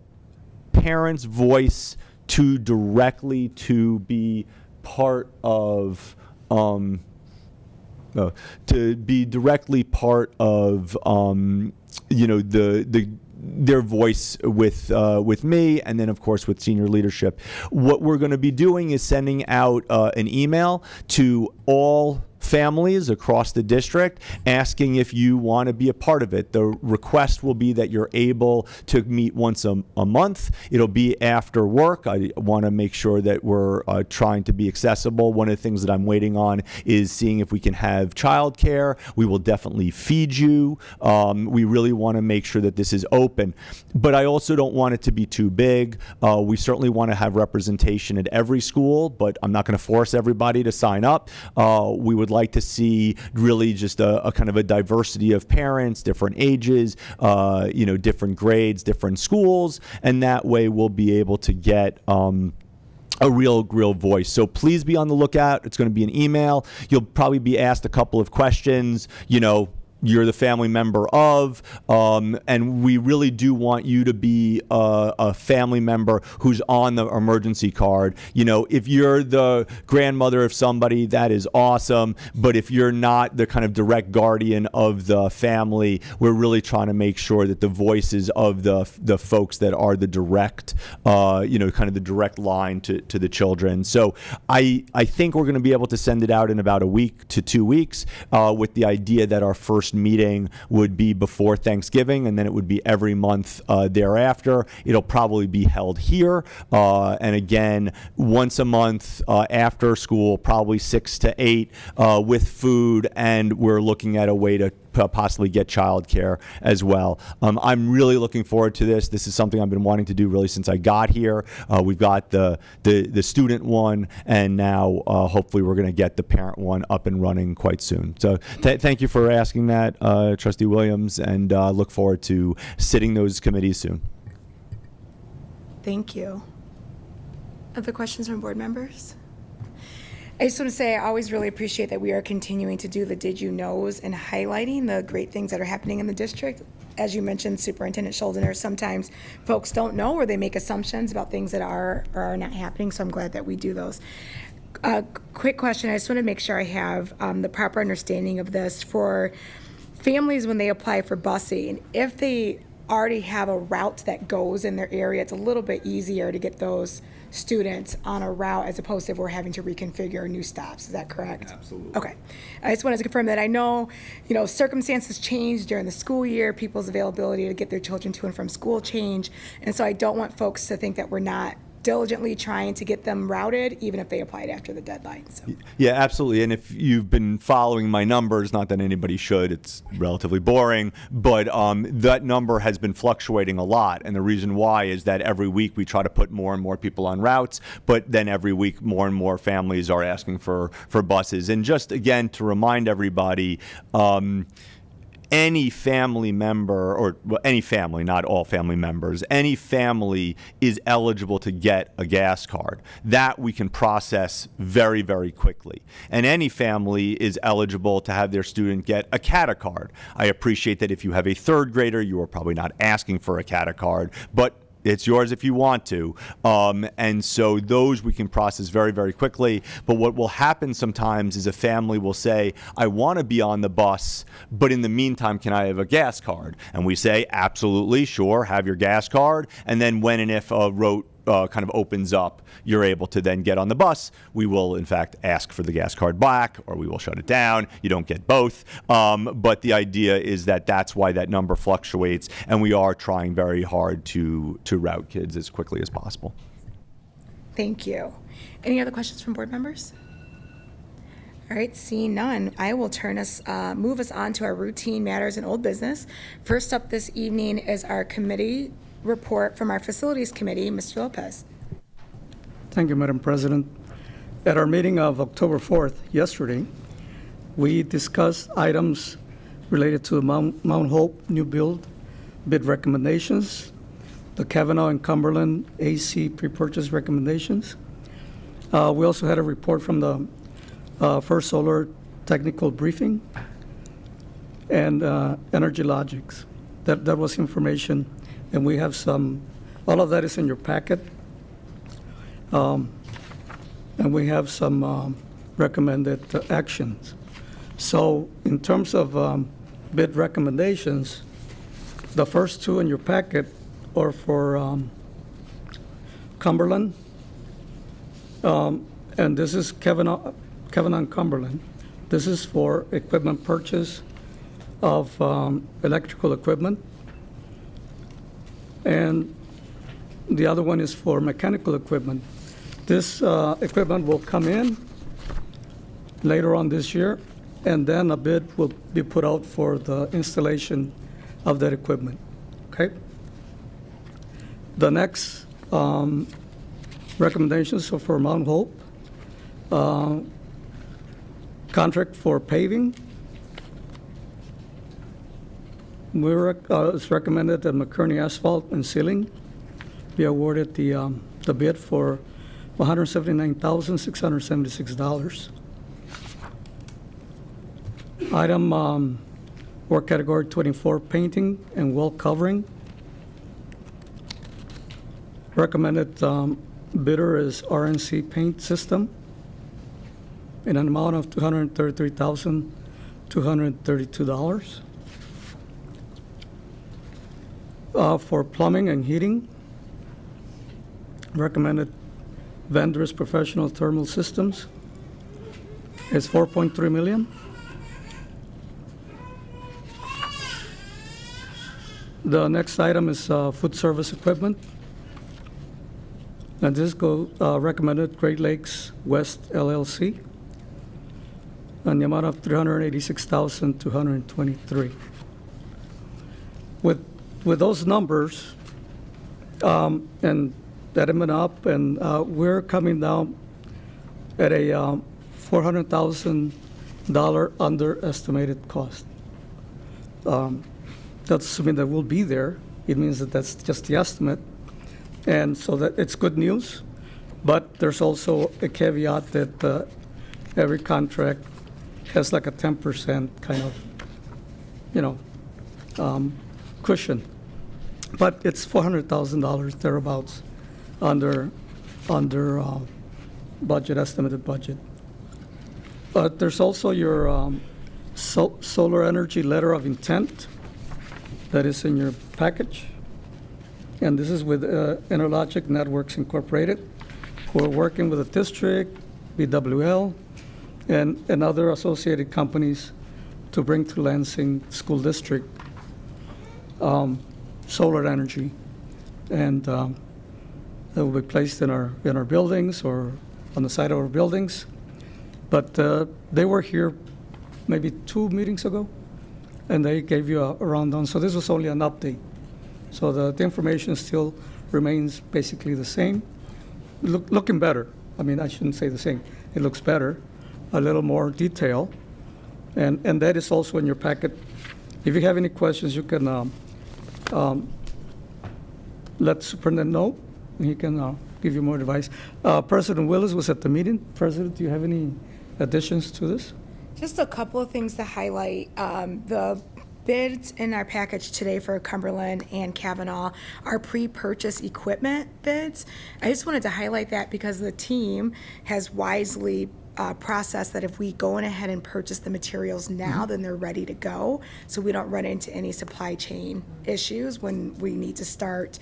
Speaker 6: parents' voice directly to be part of their voice with me, and then of course with senior leadership. What we're going to be doing is sending out an email to all families across the district asking if you want to be a part of it. The request will be that you're able to meet once a month. It'll be after work. I want to make sure that we're trying to be accessible. One of the things that I'm waiting on is seeing if we can have childcare. We will definitely feed you. We really want to make sure that this is open. But I also don't want it to be too big. We certainly want to have representation at every school, but I'm not going to force everybody to sign up. We would like to see really just a kind of a diversity of parents, different ages, different grades, different schools, and that way we'll be able to get a real voice. So please be on the lookout. It's going to be an email. You'll probably be asked a couple of questions, you're the family member of, and we really do want you to be a family member who's on the emergency card. If you're the grandmother of somebody, that is awesome, but if you're not the kind of direct guardian of the family, we're really trying to make sure that the voices of the folks that are the direct, kind of the direct line to the children. So I think we're going to be able to send it out in about a week to 2 weeks, with the idea that our first meeting would be before Thanksgiving, and then it would be every month thereafter. It'll probably be held here, and again, once a month after school, probably 6 to 8, with food, and we're looking at a way to possibly get childcare as well. I'm really looking forward to this. This is something I've been wanting to do really since I got here. We've got the student one, and now hopefully we're going to get the parent one up and running quite soon. So thank you for asking that, Trustee Williams, and look forward to sitting those committees soon.
Speaker 1: Thank you. Other questions from board members? I just want to say I always really appreciate that we are continuing to do the Did You Knows and highlighting the great things that are happening in the district. As you mentioned, Superintendent Schuldiner, sometimes folks don't know or they make assumptions about things that are or are not happening, so I'm glad that we do those. Quick question, I just want to make sure I have the proper understanding of this for families when they apply for busing. If they already have a route that goes in their area, it's a little bit easier to get those students on a route as opposed to if we're having to reconfigure new stops. Is that correct?
Speaker 6: Absolutely.
Speaker 1: Okay. I just wanted to confirm that. I know, circumstances change during the school year, people's availability to get their children to and from school change, and so I don't want folks to think that we're not diligently trying to get them routed, even if they applied after the deadline. So.
Speaker 6: Yeah, absolutely. And if you've been following my numbers, not that anybody should, it's relatively boring, but that number has been fluctuating a lot. And the reason why is that every week we try to put more and more people on routes, but then every week more and more families are asking for buses. And just again, to remind everybody, any family member, or any family, not all family members, any family is eligible to get a gas card. That we can process very, very quickly. And any family is eligible to have their student get a CATA card. I appreciate that if you have a third grader, you are probably not asking for a CATA card, but it's yours if you want to. And so those we can process very, very quickly. But what will happen sometimes is a family will say, I want to be on the bus, but in the meantime, can I have a gas card? And we say, absolutely, sure, have your gas card. And then when and if a route kind of opens up, you're able to then get on the bus. We will, in fact, ask for the gas card back, or we will shut it down. You don't get both. But the idea is that that's why that number fluctuates, and we are trying very hard to route kids as quickly as possible.
Speaker 1: Thank you. Any other questions from board members? All right, seeing none, I will move us on to our routine matters and old business. First up this evening is our committee report from our Facilities Committee, Mr. Lopez.
Speaker 5: Thank you, Madam President. At our meeting of October 4th, yesterday, we discussed items related to the Mount Hope new build bid recommendations, the Kavanaugh and Cumberland AC pre-purchase recommendations. We also had a report from the First Solar technical briefing and Energy Logics. That was information, and we have all of that is in your packet. And we have some recommended actions. So in terms of bid recommendations, the first two in your packet are for Cumberland, and this is Kavanaugh and Cumberland. This is for equipment purchase of electrical equipment. And the other one is for mechanical equipment. This equipment will come in later on this year, and then a bid will be put out for the installation of that equipment. Okay? The next recommendations are for Mount Hope. Contract for paving. It's recommended that McKerney Asphalt and Sealing be awarded the bid for $179,676. Item work category 24, painting and wall covering. Recommended bidder is RNC Paint System in an amount of $233,232. For plumbing and heating, recommended vendors Professional Thermal Systems is $4.3 million. The next item is food service equipment. And this recommended Great Lakes West LLC and the amount of $386,223. With those numbers, and that went up, and we're coming down at a $400,000 underestimated cost. That's assuming that we'll be there. It means that that's just the estimate. And so that it's good news, but there's also a caveat that every contract has like a 10% kind of, cushion. But it's $400,000 thereabouts under budget, estimated budget. But there's also your solar energy letter of intent that is in your package. And this is with Interlogic Networks Incorporated, who are working with the district, BWL, and other associated companies to bring to Lansing School District solar energy. And that will be placed in our buildings or on the side of our buildings. But they were here maybe 2 meetings ago, and they gave you a rundown. So this was only an update. So the information still remains basically the same. Looking better. I mean, I shouldn't say the same. It looks better, a little more detail. And that is also in your packet. If you have any questions, you can let Superintendent know, and he can give you more advice. President Willis was at the meeting. President, do you have any additions to this?
Speaker 1: Just a couple of things to highlight. The bids in our package today for Cumberland and Kavanaugh are pre-purchase equipment bids. I just wanted to highlight that because the team has wisely process that if we go in ahead and purchase the materials now, then they're ready to go, so we don't run into any supply chain issues when we need to start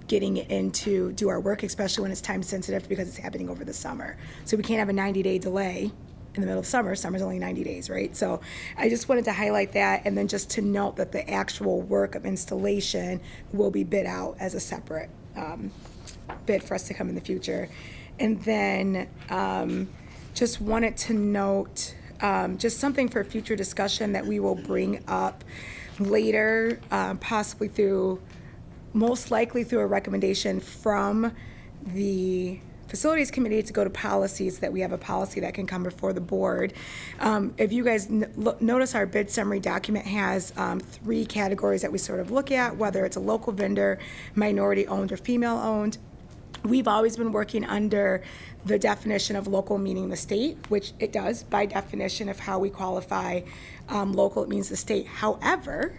Speaker 1: getting into do our work, especially when it's time sensitive because it's happening over the summer. So we can't have a 90-day delay in the middle of summer. Summer's only 90 days, right? So I just wanted to highlight that, and then just to note that the actual work of installation will be bid out as a separate bid for us to come in the future. And then just wanted to note just something for future discussion that we will bring up later, possibly most likely through a recommendation from the Facilities Committee to go to policies, that we have a policy that can come before the board. If you guys notice, our bid summary document has 3 categories that we sort of look at, whether it's a local vendor, minority-owned, or female-owned. We've always been working under the definition of local, meaning the state, which it does by definition of how we qualify local, it means the state. However,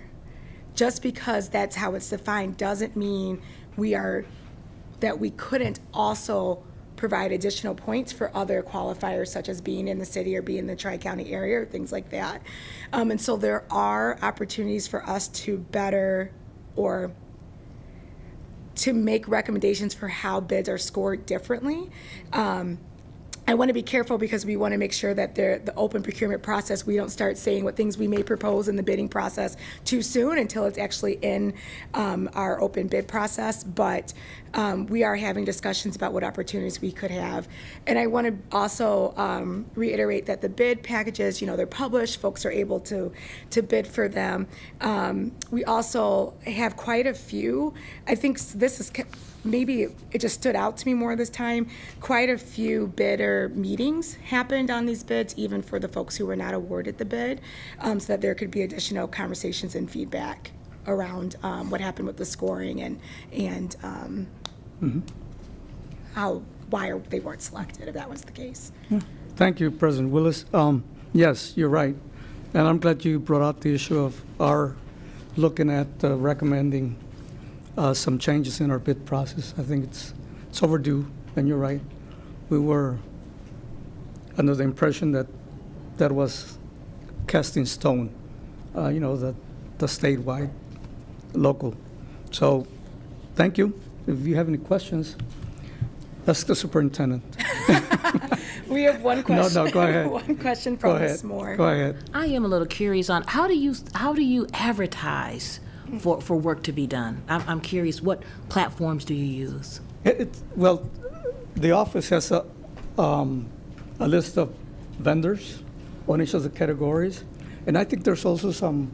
Speaker 1: just because that's how it's defined doesn't mean that we couldn't also provide additional points for other qualifiers, such as being in the city or being in the Tri-County area or things like that. And so there are opportunities for us to better or to make recommendations for how bids are scored differently. I want to be careful because we want to make sure that the open procurement process, we don't start saying what things we may propose in the bidding process too soon until it's actually in our open bid process. But we are having discussions about what opportunities we could have. And I want to also reiterate that the bid packages, they're published, folks are able to bid for them. We also have quite a few, I think this is maybe it just stood out to me more this time. Quite a few bidder meetings happened on these bids, even for the folks who were not awarded the bid, so that there could be additional conversations and feedback around what happened with the scoring and why they weren't selected, if that was the case.
Speaker 5: Thank you, President Willis. Yes, you're right. And I'm glad you brought out the issue of our looking at recommending some changes in our bid process. I think it's overdue, and you're right. We were under the impression that that was cast in stone, the statewide, local. So thank you. If you have any questions, ask the superintendent.
Speaker 1: We have one question.
Speaker 5: No, go ahead.
Speaker 1: One question from Ms. Moore.
Speaker 5: Go ahead.
Speaker 7: I am a little curious on how do you advertise for work to be done? I'm curious, what platforms do you use?
Speaker 5: Well, the office has a list of vendors on each of the categories, and I think there's also some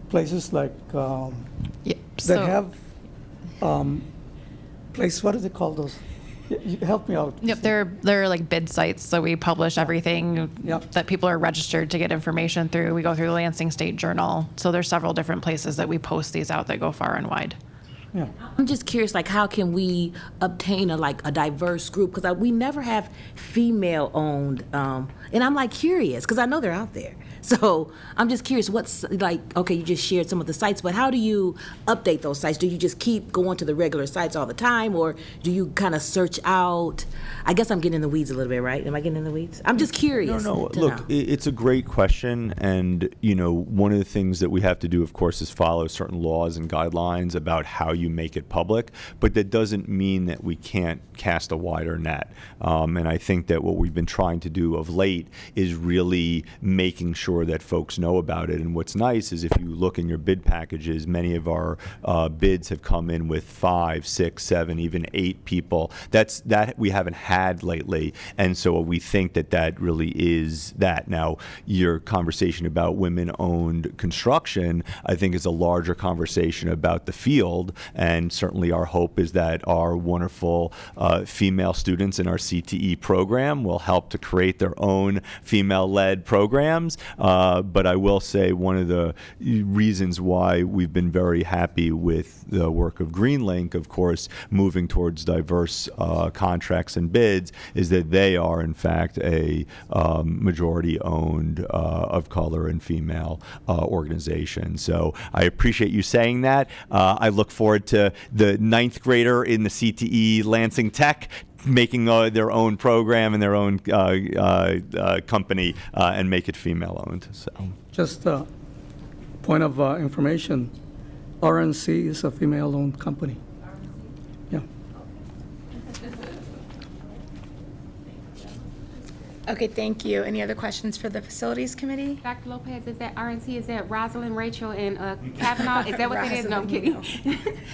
Speaker 5: places like that have places. What do they call those? Help me out.
Speaker 18: Yep, they're like bid sites, so we publish everything that people are registered to get information through. We go through the Lansing State Journal, so there's several different places that we post these out that go far and wide.
Speaker 5: Yeah.
Speaker 7: I'm just curious, how can we obtain a diverse group? Because we never have female-owned, and I'm curious because I know they're out there. So I'm just curious, what's okay, you just shared some of the sites, but how do you update those sites? Do you just keep going to the regular sites all the time, or do you kind of search out? I guess I'm getting in the weeds a little bit, right? Am I getting in the weeds? I'm just curious.
Speaker 6: No. Look, it's a great question, and one of the things that we have to do, of course, is follow certain laws and guidelines about how you make it public, but that doesn't mean that we can't cast a wider net. And I think that what we've been trying to do of late is really making sure that folks know about it. And what's nice is if you look in your bid packages, many of our bids have come in with 5, 6, 7, even 8 people. That we haven't had lately, and so we think that really is that. Now, your conversation about women-owned construction, I think, is a larger conversation about the field, and certainly our hope is that our wonderful female students in our CTE program will help to create their own female-led programs. But I will say one of the reasons why we've been very happy with the work of GreenLink, of course, moving towards diverse contracts and bids, is that they are, in fact, a majority-owned of color and female organization. So I appreciate you saying that. I look forward to the 9th grader in the CTE Lansing Tech making their own program and their own company and make it female-owned. So.
Speaker 5: Just a point of information, RNC is a female-owned company. Yeah.
Speaker 1: Okay, thank you. Any other questions for the Facilities Committee?
Speaker 8: Dr. Lopez, is that RNC, is that Rosalind, Rachel, and Kavanaugh? Is that what it is? No, I'm kidding.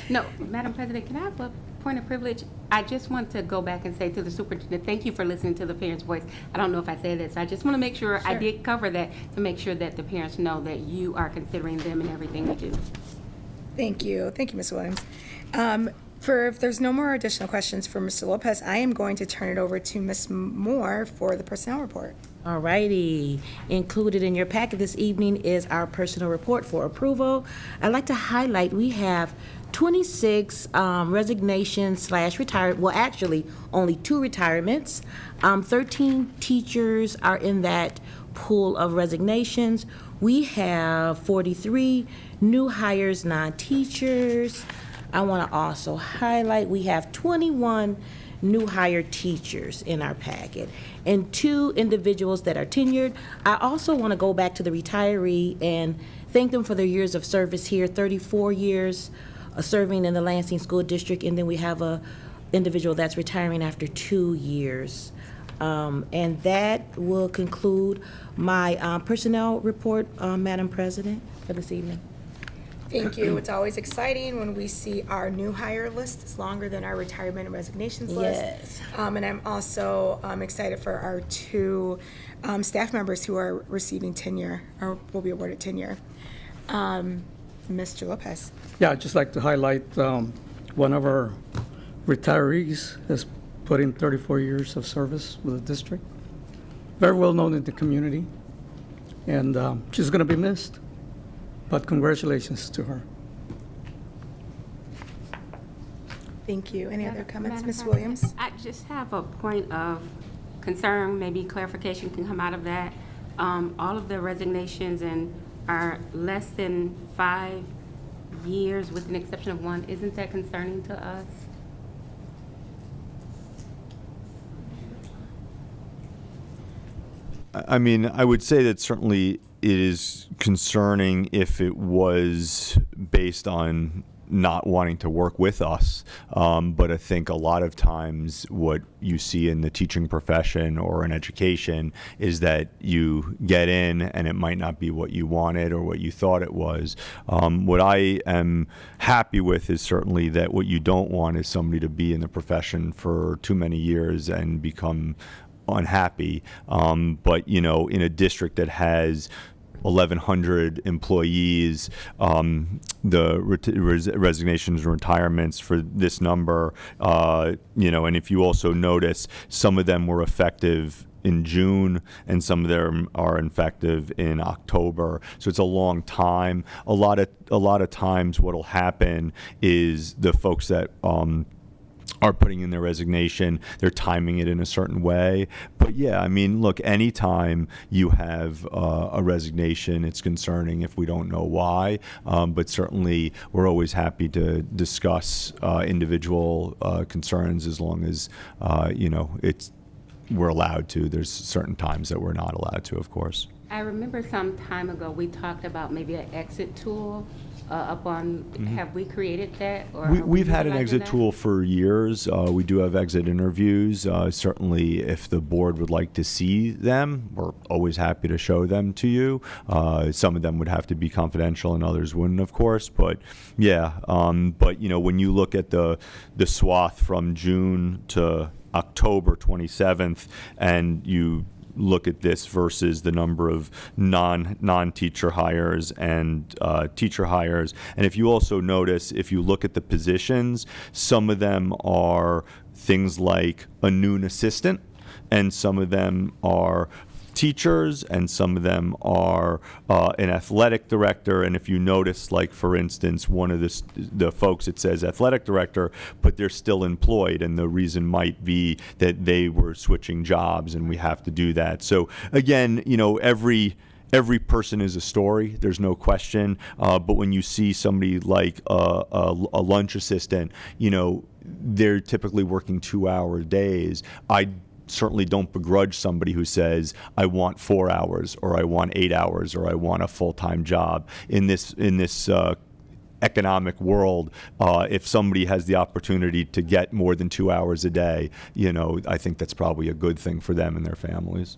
Speaker 8: No, Madam President, can I have a point of privilege? I just want to go back and say to the superintendent, thank you for listening to the parents' voice. I don't know if I said this. I just want to make sure I did cover that, to make sure that the parents know that you are considering them in everything we do.
Speaker 1: Thank you. Thank you, Ms. Williams. If there's no more additional questions for Mr. Lopez, I am going to turn it over to Ms. Moore for the personnel report.
Speaker 7: All righty. Included in your packet this evening is our personal report for approval. I'd like to highlight we have 26 resignations / retired. Well, actually, only 2 retirements. 13 teachers are in that pool of resignations. We have 43 new hires, non-teachers. I want to also highlight we have 21 new hire teachers in our packet and 2 individuals that are tenured. I also want to go back to the retiree and thank them for their years of service here, 34 years serving in the Lansing School District, and then we have a individual that's retiring after 2 years. And that will conclude my personnel report, Madam President, for this evening.
Speaker 1: Thank you. It's always exciting when we see our new hire list is longer than our retirement and resignations list.
Speaker 7: Yes.
Speaker 1: And I'm also excited for our 2 staff members who are receiving tenure or will be awarded tenure. Mr. Lopez.
Speaker 5: Yeah, I'd just like to highlight one of our retirees has put in 34 years of service with the district. Very well known in the community, and she's going to be missed. But congratulations to her.
Speaker 1: Thank you. Any other comments,
Speaker 8: Madam
Speaker 1: Ms.
Speaker 8: President,
Speaker 1: Williams?
Speaker 8: I just have a point of concern, maybe clarification can come out of that. All of the resignations are less than 5 years with an exception of 1. Isn't that concerning to us?
Speaker 6: I mean, I would say that certainly it is concerning if it was based on not wanting to work with us. But I think a lot of times what you see in the teaching profession or in education is that you get in and it might not be what you wanted or what you thought it was. What I am happy with is certainly that what you don't want is somebody to be in the profession for too many years and become unhappy. But, you know, in a district that has 1,100 employees, the resignations and retirements for this number, you know, and if you also notice, some of them were effective in June and some of them are effective in October. So it's a long time. A lot of times what'll happen is the folks that are putting in their resignation, they're timing it in a certain way. But yeah, I mean, look, anytime you have a resignation, it's concerning if we don't know why. But certainly we're always happy to discuss individual concerns as long as, you know, we're allowed to. There's certain times that we're not allowed to, of course.
Speaker 8: I remember some time ago, we talked about maybe an exit tool have we created that? Or
Speaker 6: we've had an exit tool for years. We do have exit interviews. Certainly, if the board would like to see them, we're always happy to show them to you. Some of them would have to be confidential and others wouldn't, of course. But yeah, but you know, when you look at the swath from June to October 27th and you look at this versus the number of non-teacher hires and teacher hires. And if you also notice, if you look at the positions, some of them are things like a noon assistant, and some of them are teachers, and some of them are an athletic director. And if you notice, like for instance, one of the folks, it says athletic director, but they're still employed, and the reason might be that they were switching jobs, and we have to do that. So again, you know, every every person is a story. There's no question. But when you see somebody like a lunch assistant, they're typically working 2-hour days. I certainly don't begrudge somebody who says, I want 4 hours, or I want 8 hours, or I want a full-time job. In this economic world, if somebody has the opportunity to get more than 2 hours a day, I think that's probably a good thing for them and their families.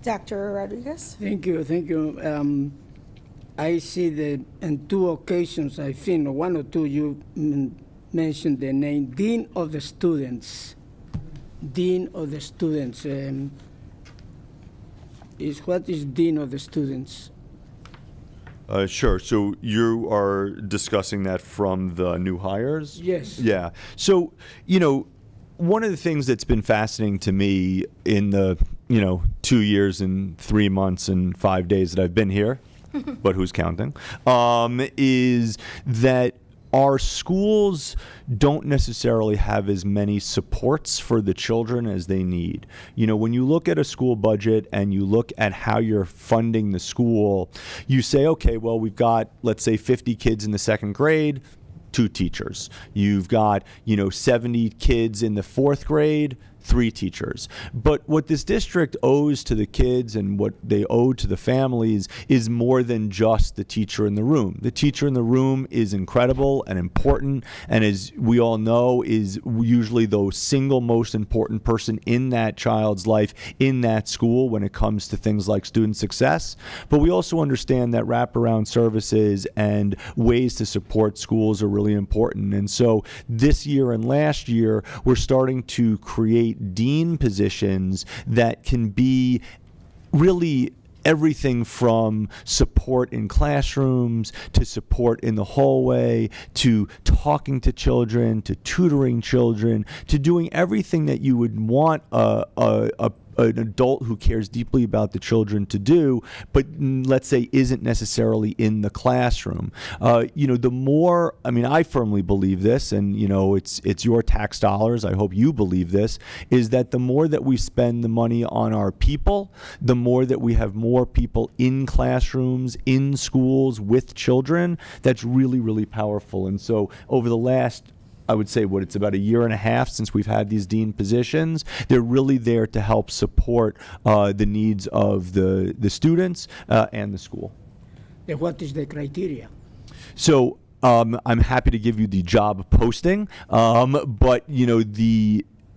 Speaker 1: Dr. Rodriguez?
Speaker 2: Thank you. I see that on 2 occasions, I think, or 1 or 2, you mentioned the name Dean of the Students. Dean of the Students. What is Dean of the Students?
Speaker 6: Sure. So you are discussing that from the new hires?
Speaker 2: Yes.
Speaker 6: Yeah. So, one of the things that's been fascinating to me in the, 2 years and 3 months and 5 days that I've been here, but who's counting, is that our schools don't necessarily have as many supports for the children as they need. When you look at a school budget and you look at how you're funding the school, you say, okay, well, we've got, let's say, 50 kids in the 2nd grade, 2 teachers. You've got, 70 kids in the 4th grade, 3 teachers. But what this district owes to the kids and what they owe to the families is more than just the teacher in the room. The teacher in the room is incredible and important, and as we all know, is usually the single most important person in that child's life in that school when it comes to things like student success. But we also understand that wraparound services and ways to support schools are really important. And so this year and last year, we're starting to create dean positions that can be really everything from support in classrooms to support in the hallway to talking to children to tutoring children to doing everything that you would want an adult who cares deeply about the children to do, but let's say isn't necessarily in the classroom. The more, I firmly believe this, and it's your tax dollars, I hope you believe this, is that the more that we spend the money on our people, the more that we have more people in classrooms, in schools, with children. That's really, really powerful. And so over the last, I would say, it's about 1.5 years since we've had these dean positions. They're really there to help support the needs of the students and the school.
Speaker 2: And what is the criteria?
Speaker 6: So I'm happy to give you the job posting, but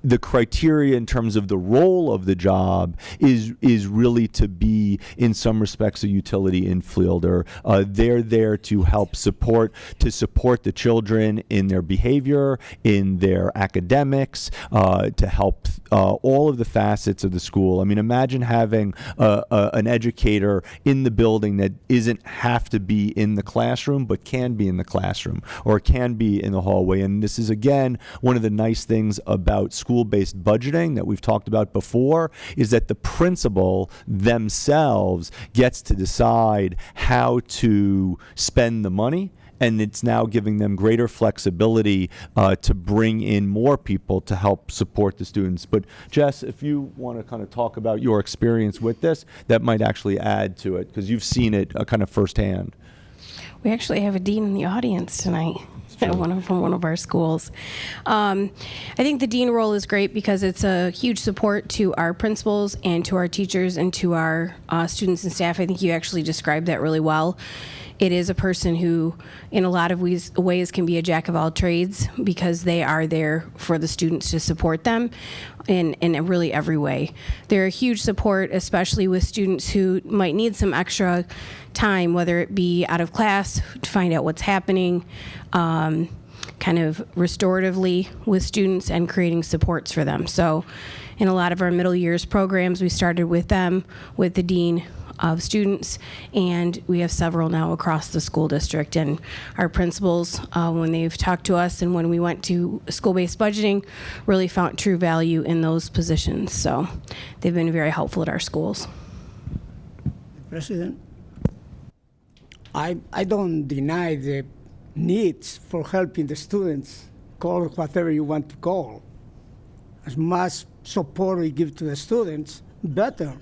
Speaker 6: the criteria in terms of the role of the job is really to be, in some respects, a utility infielder. They're there to help support the children in their behavior, in their academics, to help all of the facets of the school. Imagine having an educator in the building that isn't have to be in the classroom, but can be in the classroom or can be in the hallway. And this is, again, one of the nice things about school-based budgeting that we've talked about before, is that the principal themselves gets to decide how to spend the money, and it's now giving them greater flexibility to bring in more people to help support the students. But Jess, if you want to kind of talk about your experience with this, that might actually add to it, because you've seen it kind of firsthand.
Speaker 19: We actually have a dean in the audience tonight from one of our schools. I think the dean role is great because it's a huge support to our principals and to our teachers and to our students and staff. I think you actually described that really well. It is a person who, in a lot of ways, can be a jack of all trades because they are there for the students to support them in really every way. They're a huge support, especially with students who might need some extra time, whether it be out of class to find out what's happening, kind of restoratively with students and creating supports for them. So in a lot of our middle years programs, we started with them, with the dean of students, and we have several now across the school district. And our principals, when they've talked to us and when we went to school-based budgeting, really found true value in those positions. So they've been very helpful at our schools.
Speaker 2: President, I don't deny the needs for helping the students. Call it whatever you want to call. As much support we give to the students, better.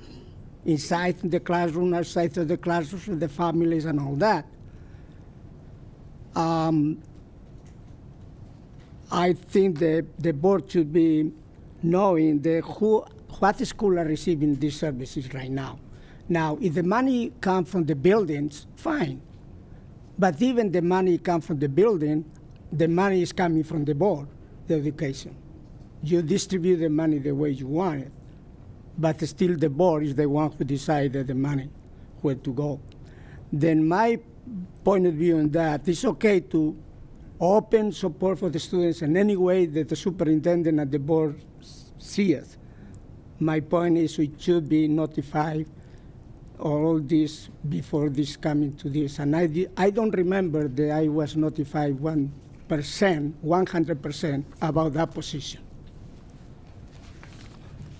Speaker 2: inside the classroom, outside of the classroom, the families and all that. I think the board should be knowing what schools are receiving these services right now. Now, if the money comes from the buildings, fine. But even the money comes from the building, the money is coming from the board, the education. You distribute the money the way you want it, but still the board is the one who decided the money, where to go. Then my point of view on that, it's okay to open support for the students in any way that the superintendent and the board see it. My point is we should be notified all this before this coming to this. And I don't remember that I was notified 100% about that position.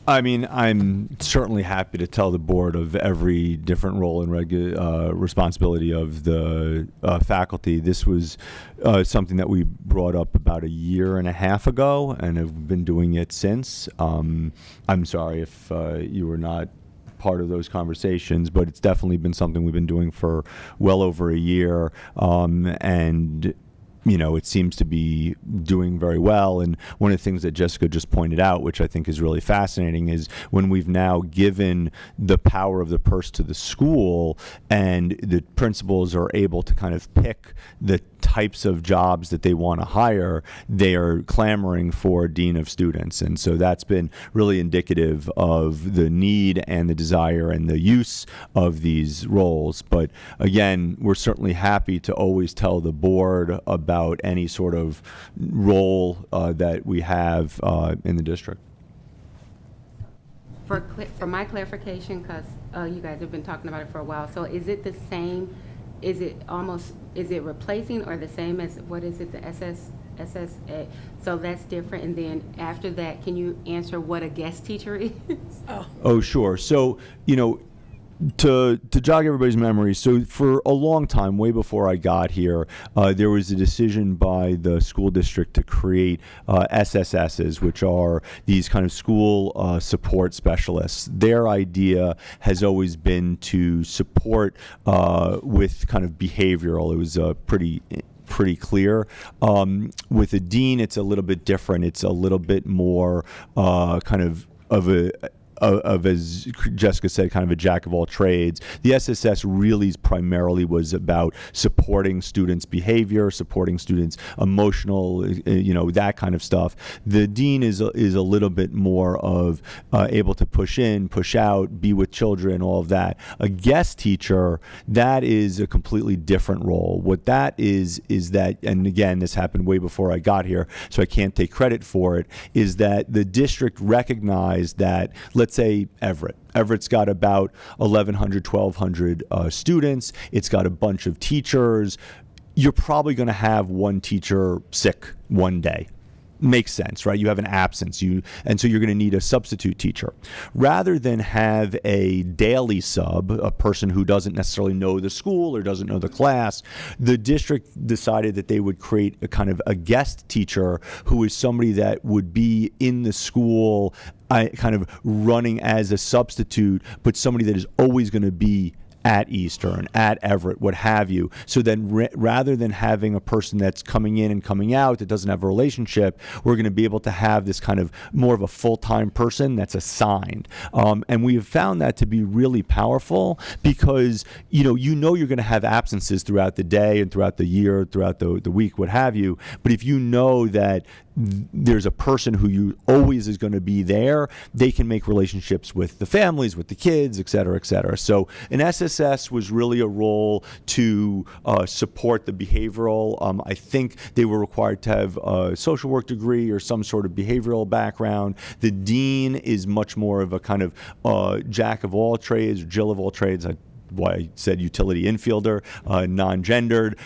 Speaker 6: I mean, I'm certainly happy to tell the board of every different role and responsibility of the faculty. This was something that we brought up about a year and a half ago, and have been doing it since. I'm sorry if you were not part of those conversations, but it's definitely been something we've been doing for well over a year, and you know, it seems to be doing very well. And one of the things that Jessica just pointed out, which I think is really fascinating, is when we've now given the power of the purse to the school, and the principals are able to kind of pick the types of jobs that they want to hire, they are clamoring for dean of students. And so that's been really indicative of the need and the desire and the use of these roles. But again, we're certainly happy to always tell the board about any sort of role that we have in the district.
Speaker 8: For my clarification, because you guys have been talking about it for a while, so is it the same? Is it replacing or the same as, what is it, the SSA? So that's different. And then after that, can you answer what a guest teacher is?
Speaker 6: Oh, sure. So, you know, to jog everybody's memory, so for a long time, way before I got here, there was a decision by the school district to create SSSs, which are these kind of school support specialists. Their idea has always been to support with kind of behavioral. It was pretty clear. With a dean, it's a little bit different. It's a little bit more as Jessica said, kind of a jack of all trades. The SSS really primarily was about supporting students' behavior, supporting students' emotional, you know, that kind of stuff. The dean is a little bit more of able to push in, push out, be with children, all of that. A guest teacher, that is a completely different role. What that is that, and again, this happened way before I got here, so I can't take credit for it, is that the district recognized that, let's say Everett's got about 1,100, 1,200 students. It's got a bunch of teachers. You're probably going to have one teacher sick one day. Makes sense, right? You have an absence, and so you're going to need a substitute teacher. Rather than have a daily sub, a person who doesn't necessarily know the school or doesn't know the class, the district decided that they would create a kind of a guest teacher who is somebody that would be in the school, kind of running as a substitute, but somebody that is always going to be at Eastern, at Everett, what have you. So then rather than having a person that's coming in and coming out that doesn't have a relationship, we're going to be able to have this kind of more of a full-time person that's assigned. And we have found that to be really powerful because, you know you're going to have absences throughout the day and throughout the year, throughout the week, what have you. But if you know that there's a person who you always is going to be there, they can make relationships with the families, with the kids, et cetera, et cetera. So an SSS was really a role to support the behavioral. I think they were required to have a social work degree or some sort of behavioral background. The dean is much more of a kind of jack of all trades, Jill of all trades. Why I said utility infielder, non-gendered,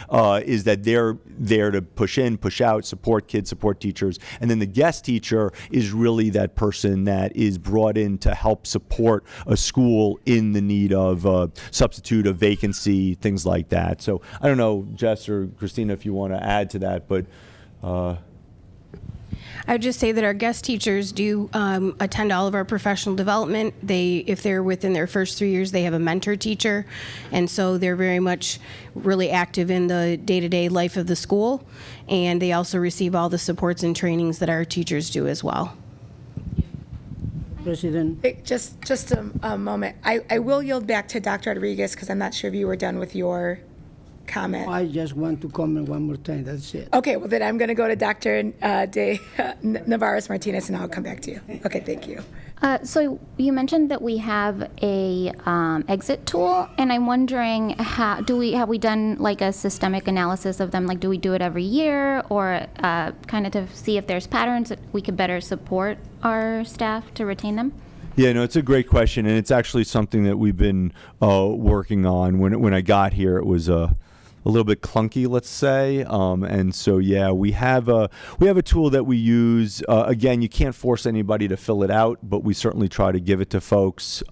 Speaker 6: is that they're there to push in, push out, support kids, support teachers. And then the guest teacher is really that person that is brought in to help support a school in the need of a substitute, a vacancy, things like that. So I don't know, Jess or Christina, if you want to add to that, but
Speaker 19: I would just say that our guest teachers do attend all of our professional development. If they're within their first 3 years, they have a mentor teacher, and so they're very much really active in the day-to-day life of the school, and they also receive all the supports and trainings that our teachers do as well.
Speaker 2: President.
Speaker 1: Just a moment. I will yield back to Dr. Rodriguez because I'm not sure if you were done with your comment.
Speaker 2: I just want to comment one more time, that's it.
Speaker 1: Okay, well then I'm going to go to Dr. Navarez-Martinez and I'll come back to you. Okay, thank you.
Speaker 20: So you mentioned that we have a exit tool, and I'm wondering have we done like a systemic analysis of them? Like, do we do it every year, or kind of to see if there's patterns that we could better support our staff to retain them?
Speaker 6: Yeah, no, it's a great question, and it's actually something that we've been working on. When I got here, it was a little bit clunky, let's say, and so yeah, we have a tool that we use. Again, you can't force anybody to fill it out, but we certainly try to give it to folks.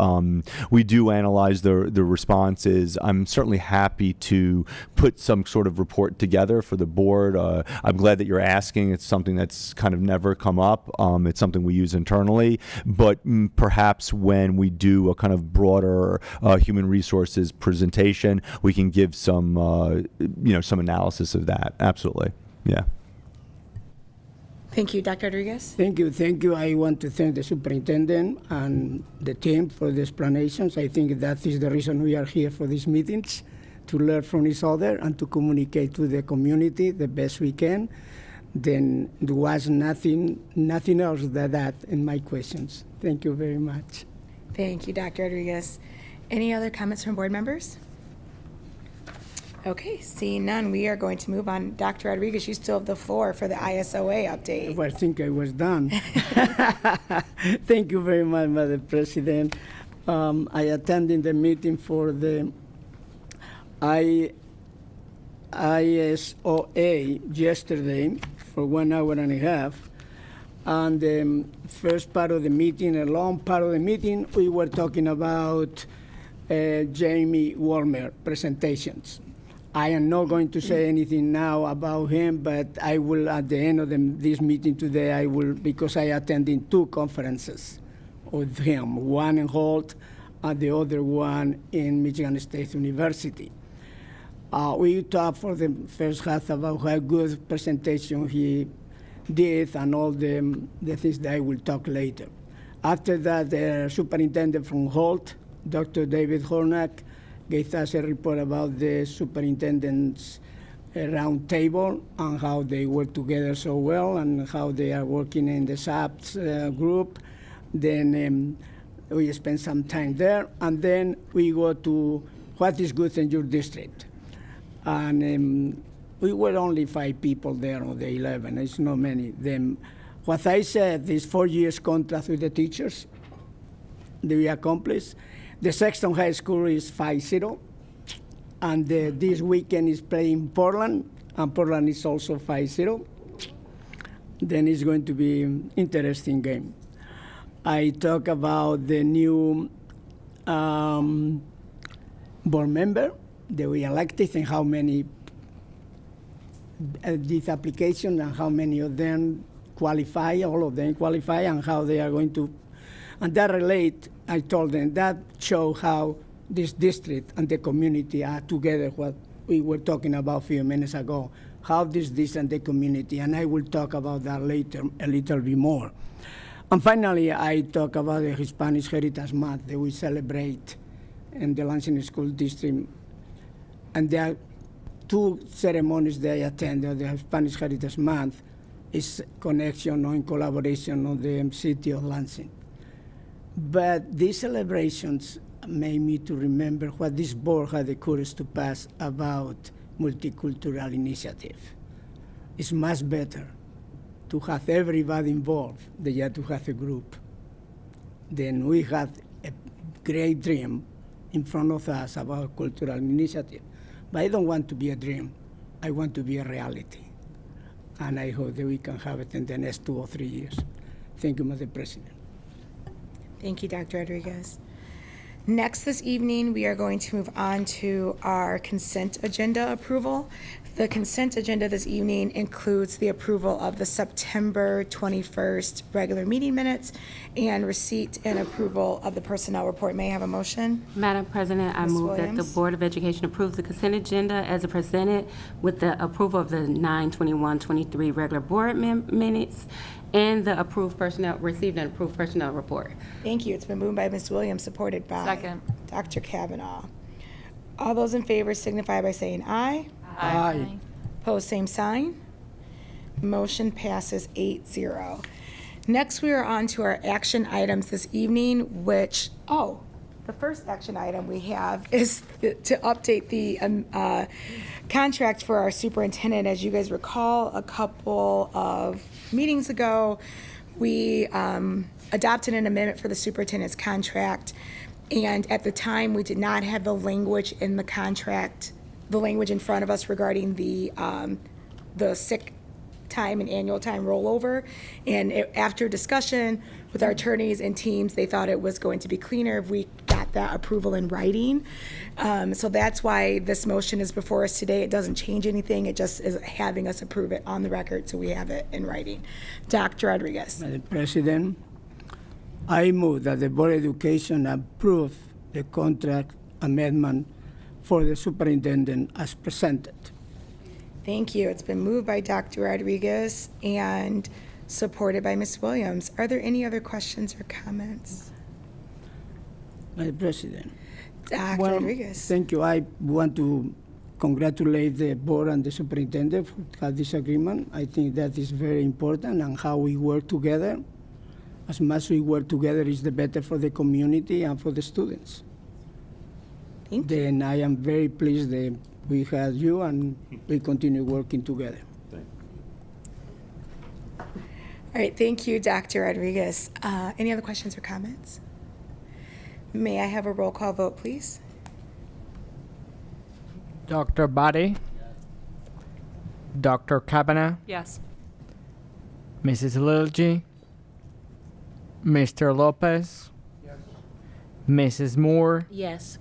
Speaker 6: We do analyze the responses. I'm certainly happy to put some sort of report together for the board. I'm glad that you're asking. It's something that's kind of never come up. It's something we use internally, but perhaps when we do a kind of broader human resources presentation, we can give some some analysis of that. Absolutely. Yeah.
Speaker 1: Thank you. Dr. Rodriguez?
Speaker 2: Thank you. I want to thank the superintendent and the team for the explanations. I think that is the reason we are here for these meetings, to learn from each other and to communicate to the community the best we can. Then there was nothing else than that in my questions. Thank you very much.
Speaker 1: Thank you, Dr. Rodriguez. Any other comments from board members? Okay, seeing none, we are going to move on. Dr. Rodriguez, you still have the floor for the ISOA update.
Speaker 2: Well, I think I was done. Thank you very much, Madam President. I attended the meeting for the ISOA yesterday for 1 hour and a half. And the first part of the meeting, a long part of the meeting, we were talking about Jamie Warmer presentations. I am not going to say anything now about him, but I will, at the end of this meeting today, I will, because I attended 2 conferences with him, one in Holt and the other one in Michigan State University. We talked for the first half about how good presentation he did and all the things that I will talk later. After that, the superintendent from Holt, Dr. David Hornack, gave us a report about the superintendent's round table and how they work together so well and how they are working in the SAPS group. Then we spent some time there, and then we go to what is good in your district. And we were only 5 people there on the 11. It's not many. Then what I said is 4 years contract with the teachers. We accomplished. The Sexton High School is 5-0, and this weekend is playing Portland, and Portland is also 5-0. Then it's going to be an interesting game. I talk about the new board member that we elected and how many this application and how many of them qualify, all of them qualify, and how they are going to. And that relate, I told them, that show how this district and the community are together, what we were talking about a few minutes ago, how this and the community, and I will talk about that later a little bit more. And finally, I talk about the Hispanic Heritage Month that we celebrate in the Lansing School District. And there are 2 ceremonies that I attend. The Hispanic Heritage Month is connection or in collaboration of the city of Lansing. But these celebrations made me to remember what this board had the courage to pass about multicultural initiative. It's much better to have everybody involved than just to have a group. Then we had a great dream in front of us about cultural initiative. But I don't want to be a dream. I want to be a reality. And I hope that we can have it in the next 2 or 3 years. Thank you, Madam President.
Speaker 1: Thank you, Dr. Rodriguez. Next this evening, we are going to move on to our consent agenda approval. The consent agenda this evening includes the approval of the September 21st regular meeting minutes and receipt and approval of the personnel report. May I have a motion?
Speaker 8: Madam President, I
Speaker 1: Ms.
Speaker 8: move that the
Speaker 1: Williams?
Speaker 8: Board of Education approves the consent agenda as presented with the approval of the 9/21/23 regular board minutes and the received and approved personnel report.
Speaker 1: Thank you. It's been moved by Ms. Williams, supported by
Speaker 9: Second.
Speaker 1: Dr. Kavanaugh. All those in favor signify by saying aye.
Speaker 2: Aye.
Speaker 1: Opposed, same sign. Motion passes 8-0. Next, we are on to our action items this evening, which, the first action item we have is to update the contract for our superintendent. As you guys recall, a couple of meetings ago, we adopted an amendment for the superintendent's contract, and at the time, we did not have the language in the contract, the language in front of us regarding the sick time and annual time rollover. And after discussion with our attorneys and teams, they thought it was going to be cleaner if we got that approval in writing. So that's why this motion is before us today. It doesn't change anything. It just is having us approve it on the record so we have it in writing. Dr. Rodriguez.
Speaker 2: Madam President, I move that the Board of Education approve the contract amendment for the superintendent as presented.
Speaker 1: Thank you. It's been moved by Dr. Rodriguez and supported by Ms. Williams. Are there any other questions or comments?
Speaker 2: Madam President.
Speaker 1: Dr. Rodriguez.
Speaker 2: Thank you. I want to congratulate the board and the superintendent for this agreement. I think that is very important, and how we work together. As much we work together is the better for the community and for the students.
Speaker 1: Thank you.
Speaker 2: Then I am very pleased that we had you and we continue working together.
Speaker 1: All right, thank you, Dr. Rodriguez. Any other questions or comments? May I have a roll call vote, please?
Speaker 3: Dr. Body, Dr. Kavanaugh,
Speaker 9: Yes.
Speaker 3: Mrs. Lilji, Mr. Lopez, Mrs. Moore,
Speaker 7: Yes.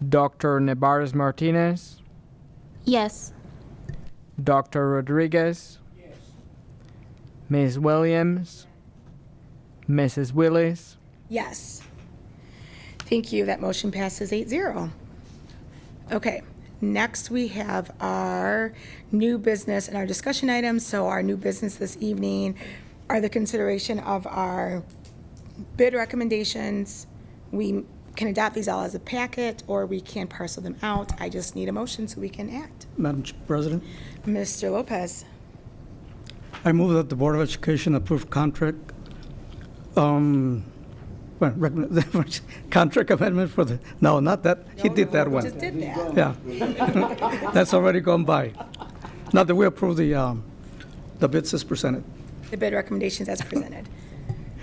Speaker 3: Dr. Nevares Martinez,
Speaker 20: Yes.
Speaker 3: Dr. Rodriguez, Ms. Williams, Mrs. Willis.
Speaker 1: Yes. Thank you. That motion passes 8-0. Okay, next we have our new business and our discussion items. So our new business this evening are the consideration of our bid recommendations. We can adopt these all as a packet, or we can parcel them out. I just need a motion so we can act.
Speaker 5: Madam President,
Speaker 1: Mr. Lopez.
Speaker 5: I move that the Board of Education approve contract, contract amendment for the, no, not that, he did that one.
Speaker 1: Just did that.
Speaker 5: Yeah. That's already gone by. Now that we approve the bids as presented.
Speaker 1: The bid recommendations as presented.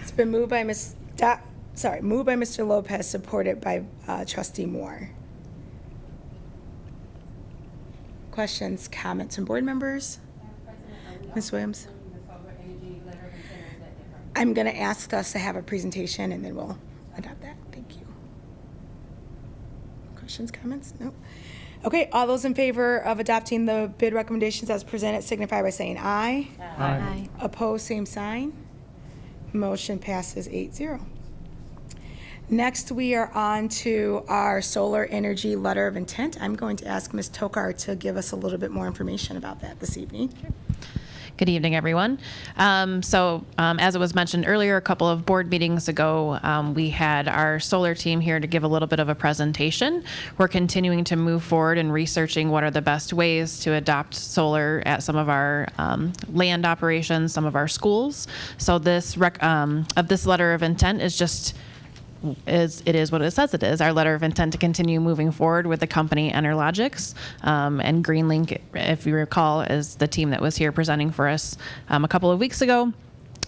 Speaker 1: It's been moved by moved by Mr. Lopez, supported by Trustee Moore. Questions, comments from board members? Ms. Williams? I'm going to ask us to have a presentation, and then we'll adopt that. Thank you. Questions, comments? No? Okay, all those in favor of adopting the bid recommendations as presented signify by saying aye.
Speaker 20: Aye.
Speaker 1: Opposed, same sign. Motion passes 8-0. Next, we are on to our solar energy letter of intent. I'm going to ask Ms. Tokar to give us a little bit more information about that this evening.
Speaker 18: Good evening, everyone. As it was mentioned earlier, a couple of board meetings ago, we had our solar team here to give a little bit of a presentation. We're continuing to move forward and researching what are the best ways to adopt solar at some of our land operations, some of our schools. So this letter of intent is just it is what it says it is, our letter of intent to continue moving forward with the company Enerlogics. And GreenLink, if you recall, is the team that was here presenting for us a couple of weeks ago.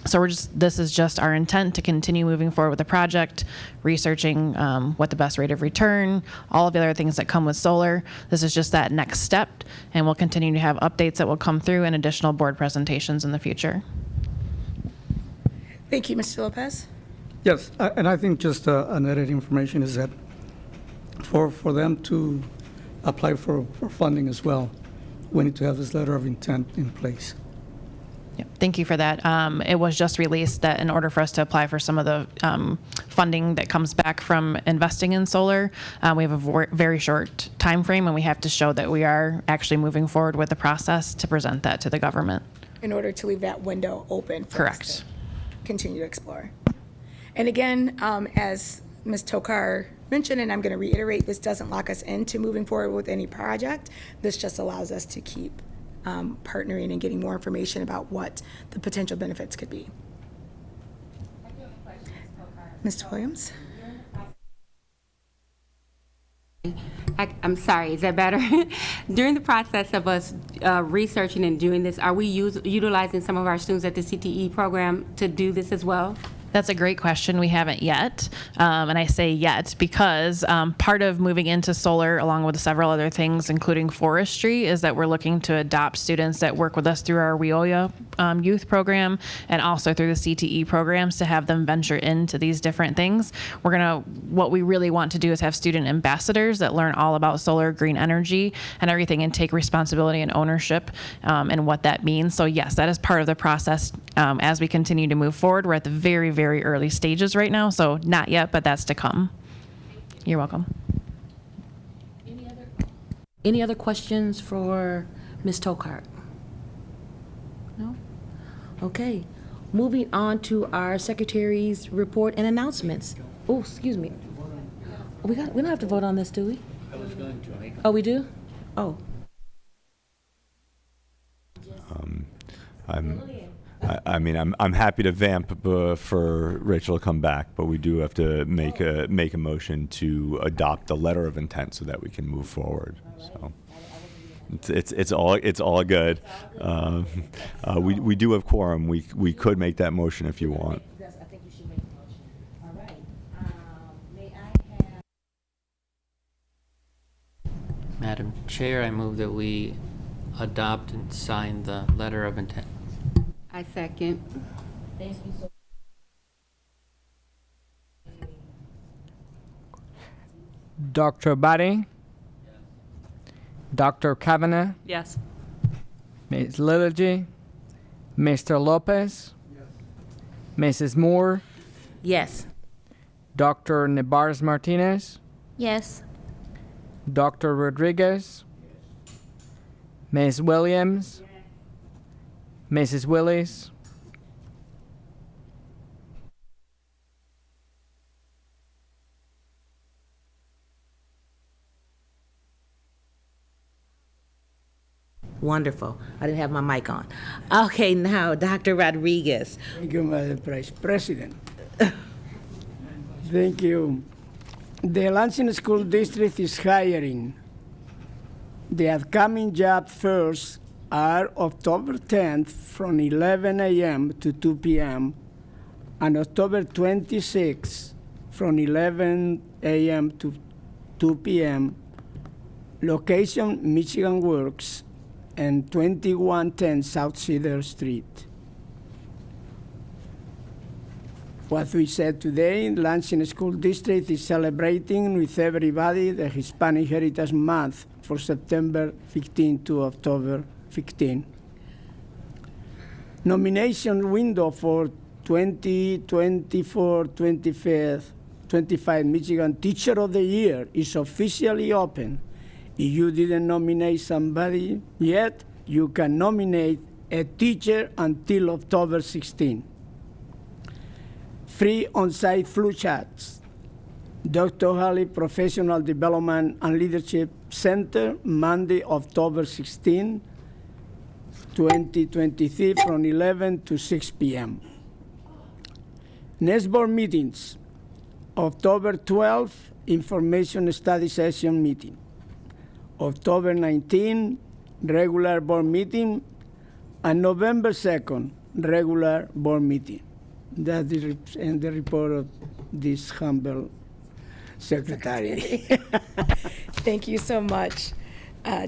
Speaker 18: So this is just our intent to continue moving forward with the project, researching what the best rate of return, all of the other things that come with solar. This is just that next step, and we'll continue to have updates that will come through and additional board presentations in the future.
Speaker 1: Thank you, Mr. Lopez.
Speaker 5: Yes, and I think just an added information is that for them to apply for funding as well, we need to have this letter of intent in place.
Speaker 18: Yep, thank you for that. It was just released that in order for us to apply for some of the funding that comes back from investing in solar, we have a very short time frame, and we have to show that we are actually moving forward with the process to present that to the government.
Speaker 1: In order to leave that window open for us
Speaker 18: Correct.
Speaker 1: to continue to explore. And again, as Ms. Tokar mentioned, and I'm going to reiterate, this doesn't lock us into moving forward with any project. This just allows us to keep partnering and getting more information about what the potential benefits could be. Ms. Williams?
Speaker 8: I'm sorry, is that better? During the process of us researching and doing this, are we utilizing some of our students at the CTE program to do this as well?
Speaker 18: That's a great question. We haven't yet. And I say yet because part of moving into solar, along with several other things, including forestry, is that we're looking to adopt students that work with us through our WIOA youth program and also through the CTE programs to have them venture into these different things. What we really want to do is have student ambassadors that learn all about solar, green energy, and everything, and take responsibility and ownership and what that means. So yes, that is part of the process as we continue to move forward. We're at the very, very early stages right now, so not yet, but that's to come. You're welcome.
Speaker 7: Any other questions for Ms. Tokart? No? Okay. Moving on to our secretary's report and announcements. Oh, excuse me. We don't have to vote on this, do we?
Speaker 10: I was going to make.
Speaker 7: Oh, we do? Oh.
Speaker 6: I'm happy to vamp for Rachel to come back, but we do have to make a motion to adopt the letter of intent so that we can move forward. So it's all good. We do have quorum. We could make that motion if you want.
Speaker 7: I think you should make a motion. All right. May I have...
Speaker 10: Madam Chair, I move that we adopt and sign the letter of intent.
Speaker 8: I second.
Speaker 7: Thank you so
Speaker 3: Dr. Bari? Dr. Kavanagh?
Speaker 9: Yes.
Speaker 3: Ms. Liturgy? Mr. Lopez? Mrs. Moore?
Speaker 7: Yes.
Speaker 3: Dr. Nebares Martinez?
Speaker 20: Yes.
Speaker 3: Dr. Rodriguez? Ms. Williams? Mrs. Willis?
Speaker 7: Wonderful. I didn't have my mic on. Okay, now, Dr. Rodriguez.
Speaker 2: Thank you, Madam President. Thank you. The Lansing School District is hiring. The upcoming job fairs are October 10th from 11 a.m. to 2 p.m. and October 26th from 11 a.m. to 2 p.m. Location, Michigan Works, and 2110 South Cedar Street. What we said today, Lansing School District is celebrating with everybody the Hispanic Heritage Month for September 15 to October 15. Nomination window for 2024-25 Michigan Teacher of the Year is officially open. If you didn't nominate somebody yet, you can nominate a teacher until October 16. Free on-site flu shots. Dr. Halley Professional Development and Leadership Center, Monday, October 16, 2023, from 11 to 6 p.m. Next board meetings, October 12, Information Study Session meeting. October 19, regular board meeting, and November 2nd, regular board meeting. That's the report of this humble secretary.
Speaker 1: Thank you so much,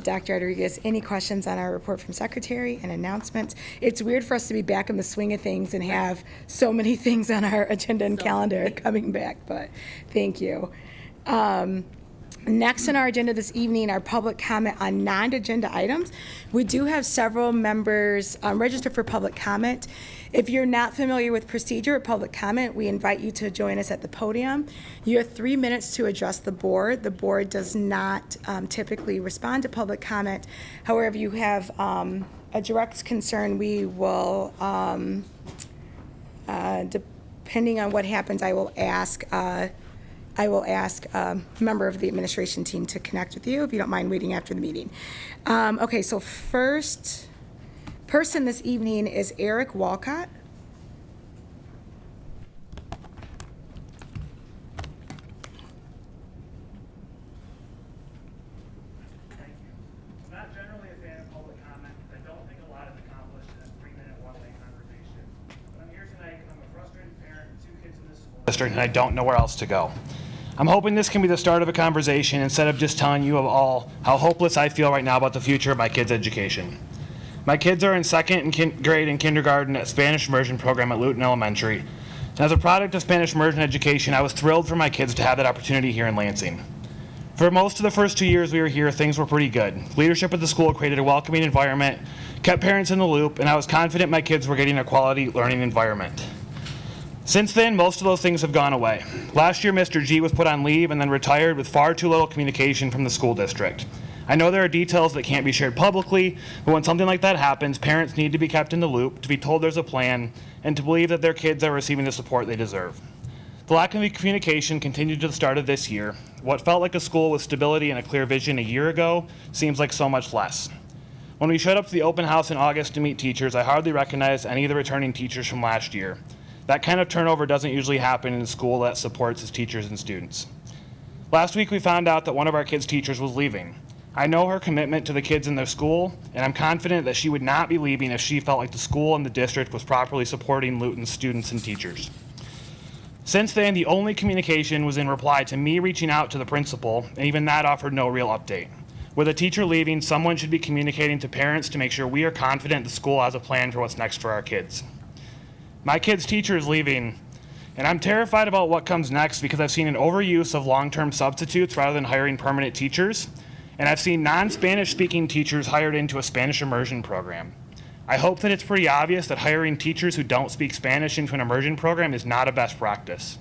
Speaker 1: Dr. Rodriguez. Any questions on our report from Secretary and announcements? It's weird for us to be back in the swing of things and have so many things on our agenda and calendar coming back, but thank you. Next on our agenda this evening are public comment on non-agenda items. We do have several members registered for public comment. If you're not familiar with procedure of public comment, we invite you to join us at the podium. You have 3 minutes to address the board. The board does not typically respond to public comment. However, if you have a direct concern, we will, depending on what happens, I will ask a member of the administration team to connect with you, if you don't mind waiting after the meeting. Okay, so first person this evening is Eric Walcott.
Speaker 21: Not generally a fan of public comment. I don't think a lot is accomplished in a 3-minute one-way conversation. But I'm here tonight because I'm a frustrated parent of 2 kids in this school district and I don't know where else to go. I'm hoping this can be the start of a conversation instead of just telling you all how hopeless I feel right now about the future of my kids' education. My kids are in second grade and kindergarten at Spanish immersion program at Luton Elementary. And as a product of Spanish immersion education, I was thrilled for my kids to have that opportunity here in Lansing. For most of the first 2 years we were here, things were pretty good. Leadership at the school created a welcoming environment, kept parents in the loop, and I was confident my kids were getting a quality learning environment. Since then, most of those things have gone away. Last year, Mr. G was put on leave and then retired with far too little communication from the school district. I know there are details that can't be shared publicly, but when something like that happens, parents need to be kept in the loop, to be told there's a plan, and to believe that their kids are receiving the support they deserve. The lack of communication continued to the start of this year. What felt like a school with stability and a clear vision a year ago seems like so much less. When we showed up to the open house in August to meet teachers, I hardly recognized any of the returning teachers from last year. That kind of turnover doesn't usually happen in a school that supports its teachers and students. Last week we found out that one of our kids' teachers was leaving. I know her commitment to the kids in their school, and I'm confident that she would not be leaving if she felt like the school and the district was properly supporting Luton's students and teachers. Since then, the only communication was in reply to me reaching out to the principal, and even that offered no real update. With a teacher leaving, someone should be communicating to parents to make sure we are confident the school has a plan for what's next for our kids. My kid's teacher is leaving, and I'm terrified about what comes next because I've seen an overuse of long-term substitutes rather than hiring permanent teachers, and I've seen non-Spanish speaking teachers hired into a Spanish immersion program. I hope that it's pretty obvious that hiring teachers who don't speak Spanish into an immersion program is not a best practice.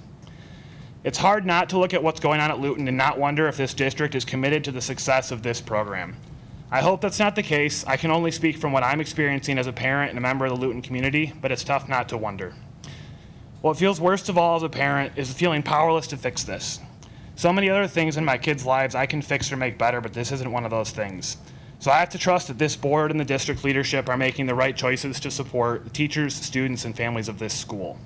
Speaker 21: It's hard not to look at what's going on at Luton and not wonder if this district is committed to the success of this program. I hope that's not the case. I can only speak from what I'm experiencing as a parent and a member of the Luton community, but it's tough not to wonder. What feels worst of all as a parent is feeling powerless to fix this. So many other things in my kids' lives I can fix or make better, but this isn't one of those things. So I have to trust that this board and the district leadership are making the right choices to support the teachers, students, and families of this school.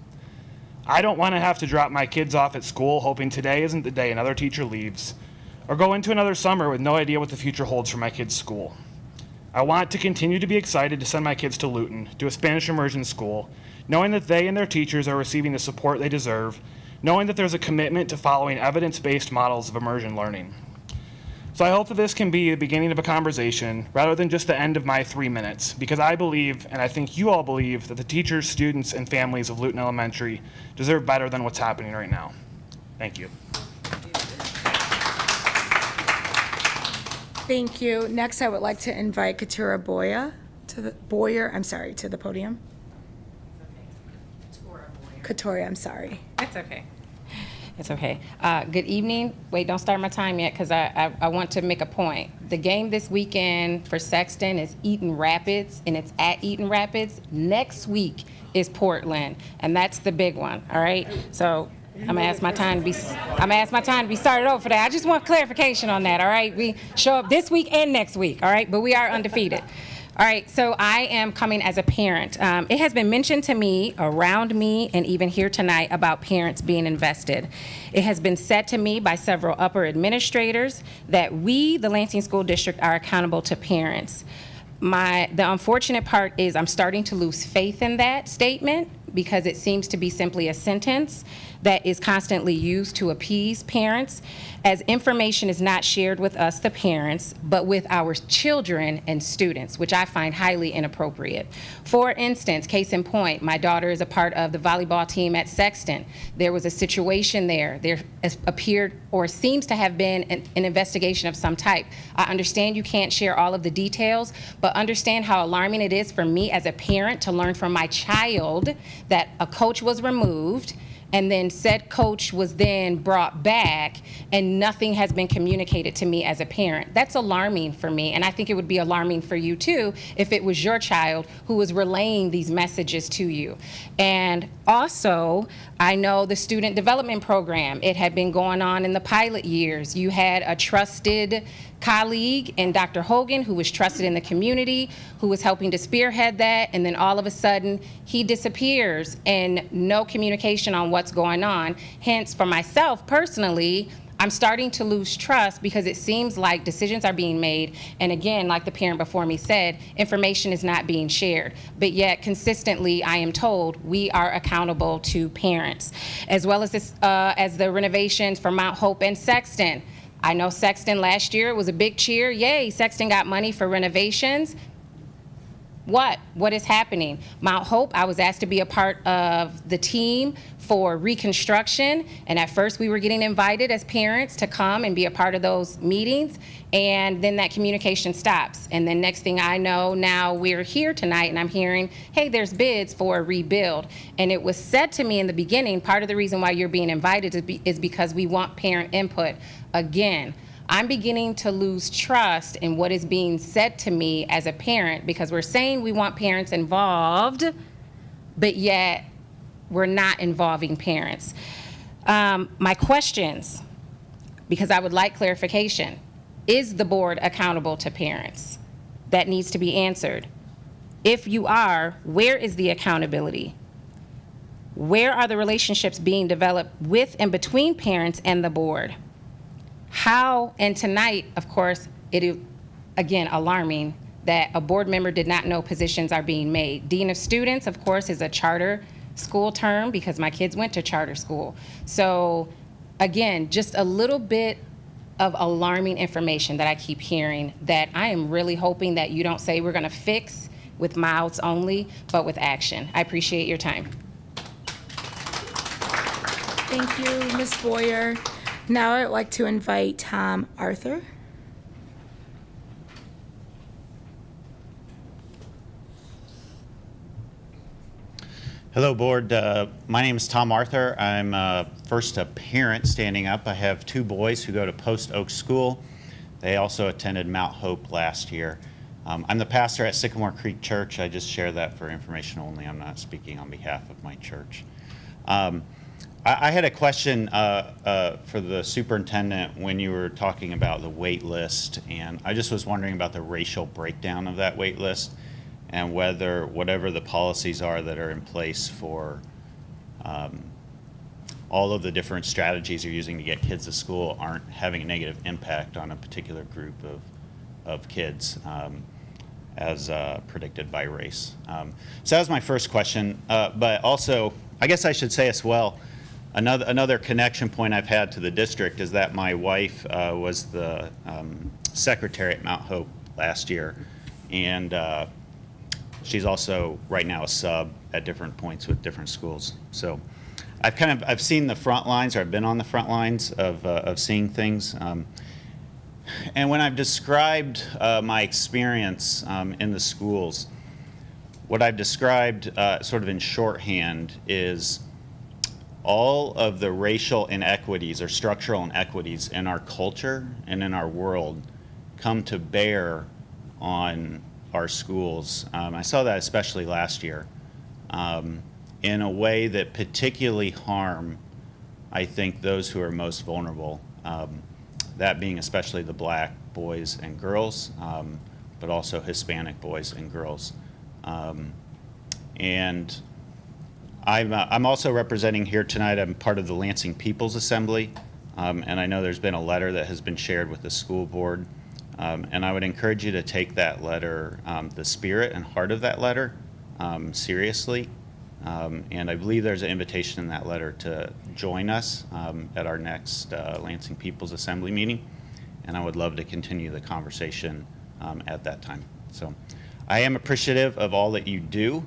Speaker 21: I don't want to have to drop my kids off at school hoping today isn't the day another teacher leaves, or go into another summer with no idea what the future holds for my kids' school. I want to continue to be excited to send my kids to Luton, to a Spanish immersion school, knowing that they and their teachers are receiving the support they deserve, knowing that there's a commitment to following evidence-based models of immersion learning. So I hope that this can be the beginning of a conversation rather than just the end of my 3 minutes, because I believe, and I think you all believe, that the teachers, students, and families of Luton Elementary deserve better than what's happening right now. Thank you.
Speaker 1: Thank you. Next, I would like to invite Katura Boyer to the podium. Katura, I'm sorry.
Speaker 17: It's okay. It's okay. Good evening. Wait, don't start my time yet because I want to make a point. The game this weekend for Sexton is Eaton Rapids, and it's at Eaton Rapids. Next week is Portland, and that's the big one, all right? So I'm gonna ask my time to be started over for that. I just want clarification on that, all right? We show up this week and next week, all right? But we are undefeated. All right, so I am coming as a parent. It has been mentioned to me, around me, and even here tonight about parents being invested. It has been said to me by several upper administrators that we, the Lansing School District, are accountable to parents. The unfortunate part is I'm starting to lose faith in that statement because it seems to be simply a sentence that is constantly used to appease parents, as information is not shared with us, the parents, but with our children and students, which I find highly inappropriate. For instance, case in point, my daughter is a part of the volleyball team at Sexton. There was a situation there. There appeared or seems to have been an investigation of some type. I understand you can't share all of the details, but understand how alarming it is for me as a parent to learn from my child that a coach was removed, and then said coach was then brought back, and nothing has been communicated to me as a parent. That's alarming for me, and I think it would be alarming for you too if it was your child who was relaying these messages to you. And also, I know the student development program, it had been going on in the pilot years. You had a trusted colleague in Dr. Hogan who was trusted in the community, who was helping to spearhead that, and then all of a sudden he disappears and no communication on what's going on. Hence, for myself personally, I'm starting to lose trust because it seems like decisions are being made, and again, like the parent before me said, information is not being shared. But yet, consistently, I am told we are accountable to parents, as well as this, as the renovations for Mount Hope and Sexton. I know Sexton last year was a big cheer. Yay, Sexton got money for renovations. What is happening? Mount Hope, I was asked to be a part of the team for reconstruction, and at first we were getting invited as parents to come and be a part of those meetings, and then that communication stops. And then next thing I know, now we're here tonight and I'm hearing, hey, there's bids for a rebuild. And it was said to me in the beginning, part of the reason why you're being invited is because we want parent input. Again, I'm beginning to lose trust in what is being said to me as a parent, because we're saying we want parents involved, but yet we're not involving parents. My questions, because I would like clarification. Is the board accountable to parents? That needs to be answered. If you are, where is the accountability? Where are the relationships being developed with and between parents and the board? How, and tonight, of course, it is, again, alarming that a board member did not know positions are being made. Dean of Students, of course, is a charter school term because my kids went to charter school. So, again, just a little bit of alarming information that I keep hearing that I am really hoping that you don't say we're gonna fix with mouths only, but with action. I appreciate your time.
Speaker 1: Thank you, Ms. Boyer. Now I'd like to invite Tom Arthur.
Speaker 4: Hello, board. My name is Tom Arthur. I'm first a parent standing up. I have two boys who go to Post Oak School. They also attended Mount Hope last year. I'm the pastor at Sycamore Creek Church. I just share that for information only. I'm not speaking on behalf of my church. I had a question for the superintendent when you were talking about the wait list, and I just was wondering about the racial breakdown of that wait list and whether whatever the policies are that are in place for all of the different strategies you're using to get kids to school aren't having a negative impact on a particular group of kids as predicted by race. So that was my first question, but also I guess I should say as well, another connection point I've had to the district is that my wife was the secretary at Mount Hope last year, and she's also right now a sub at different points with different schools. So I've seen the front lines, or I've been on the front lines of seeing things. And when I've described my experience in the schools, what I've described sort of in shorthand is all of the racial inequities or structural inequities in our culture and in our world come to bear on our schools. I saw that especially last year in a way that particularly harm, I think, those who are most vulnerable, that being especially the black boys and girls, but also Hispanic boys and girls. And I'm also representing here tonight, I'm part of the Lansing People's Assembly, and I know there's been a letter that has been shared with the school board, and I would encourage you to take that letter, the spirit and heart of that letter, seriously, And I believe there's an invitation in that letter to join us at our next Lansing People's Assembly meeting. And I would love to continue the conversation at that time. So I am appreciative of all that you do.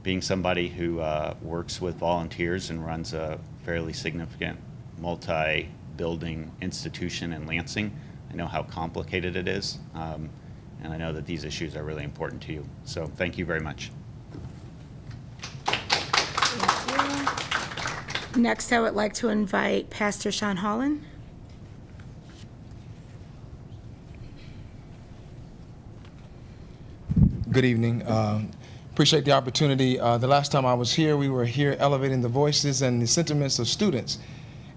Speaker 4: Being somebody who works with volunteers and runs a fairly significant multi-building institution in Lansing, I know how complicated it is. And I know that these issues are really important to you. So thank you very much.
Speaker 1: Next, I would like to invite Pastor Sean Holland.
Speaker 11: Good evening. Appreciate the opportunity. The last time I was here, we were here elevating the voices and the sentiments of students.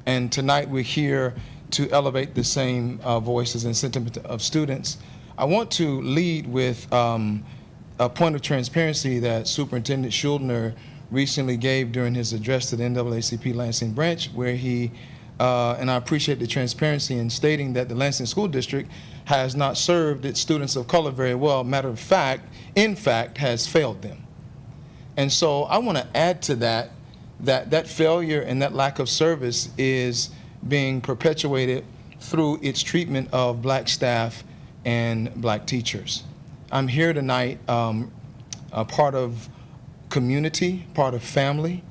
Speaker 11: And tonight we're here to elevate the same voices and sentiments of students. I want to lead with a point of transparency that Superintendent Schuldner recently gave during his address to the NAACP Lansing branch, where he, and I appreciate the transparency in stating that the Lansing School District has not served its students of color very well. Matter of fact, in fact, has failed them. And so I want to add to that failure and that lack of service is being perpetuated through its treatment of black staff and black teachers. I'm here tonight, a part of community, part of family,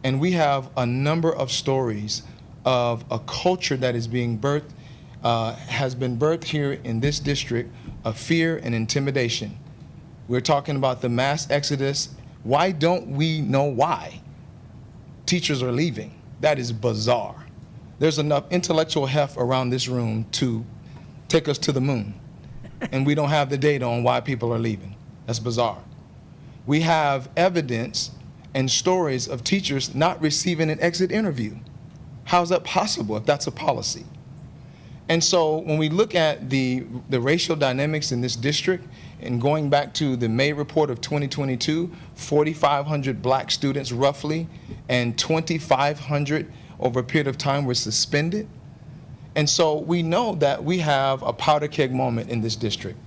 Speaker 11: and we have a number of stories of a culture that is being birthed, has been birthed here in this district of fear and intimidation. We're talking about the mass exodus. Why don't we know why teachers are leaving? That is bizarre. There's enough intellectual heft around this room to take us to the moon, and we don't have the data on why people are leaving. That's bizarre. We have evidence and stories of teachers not receiving an exit interview. How's that possible if that's a policy? And so when we look at the racial dynamics in this district, and going back to the May report of 2022, 4,500 black students roughly, and 2,500 over a period of time were suspended. And so we know that we have a powder keg moment in this district.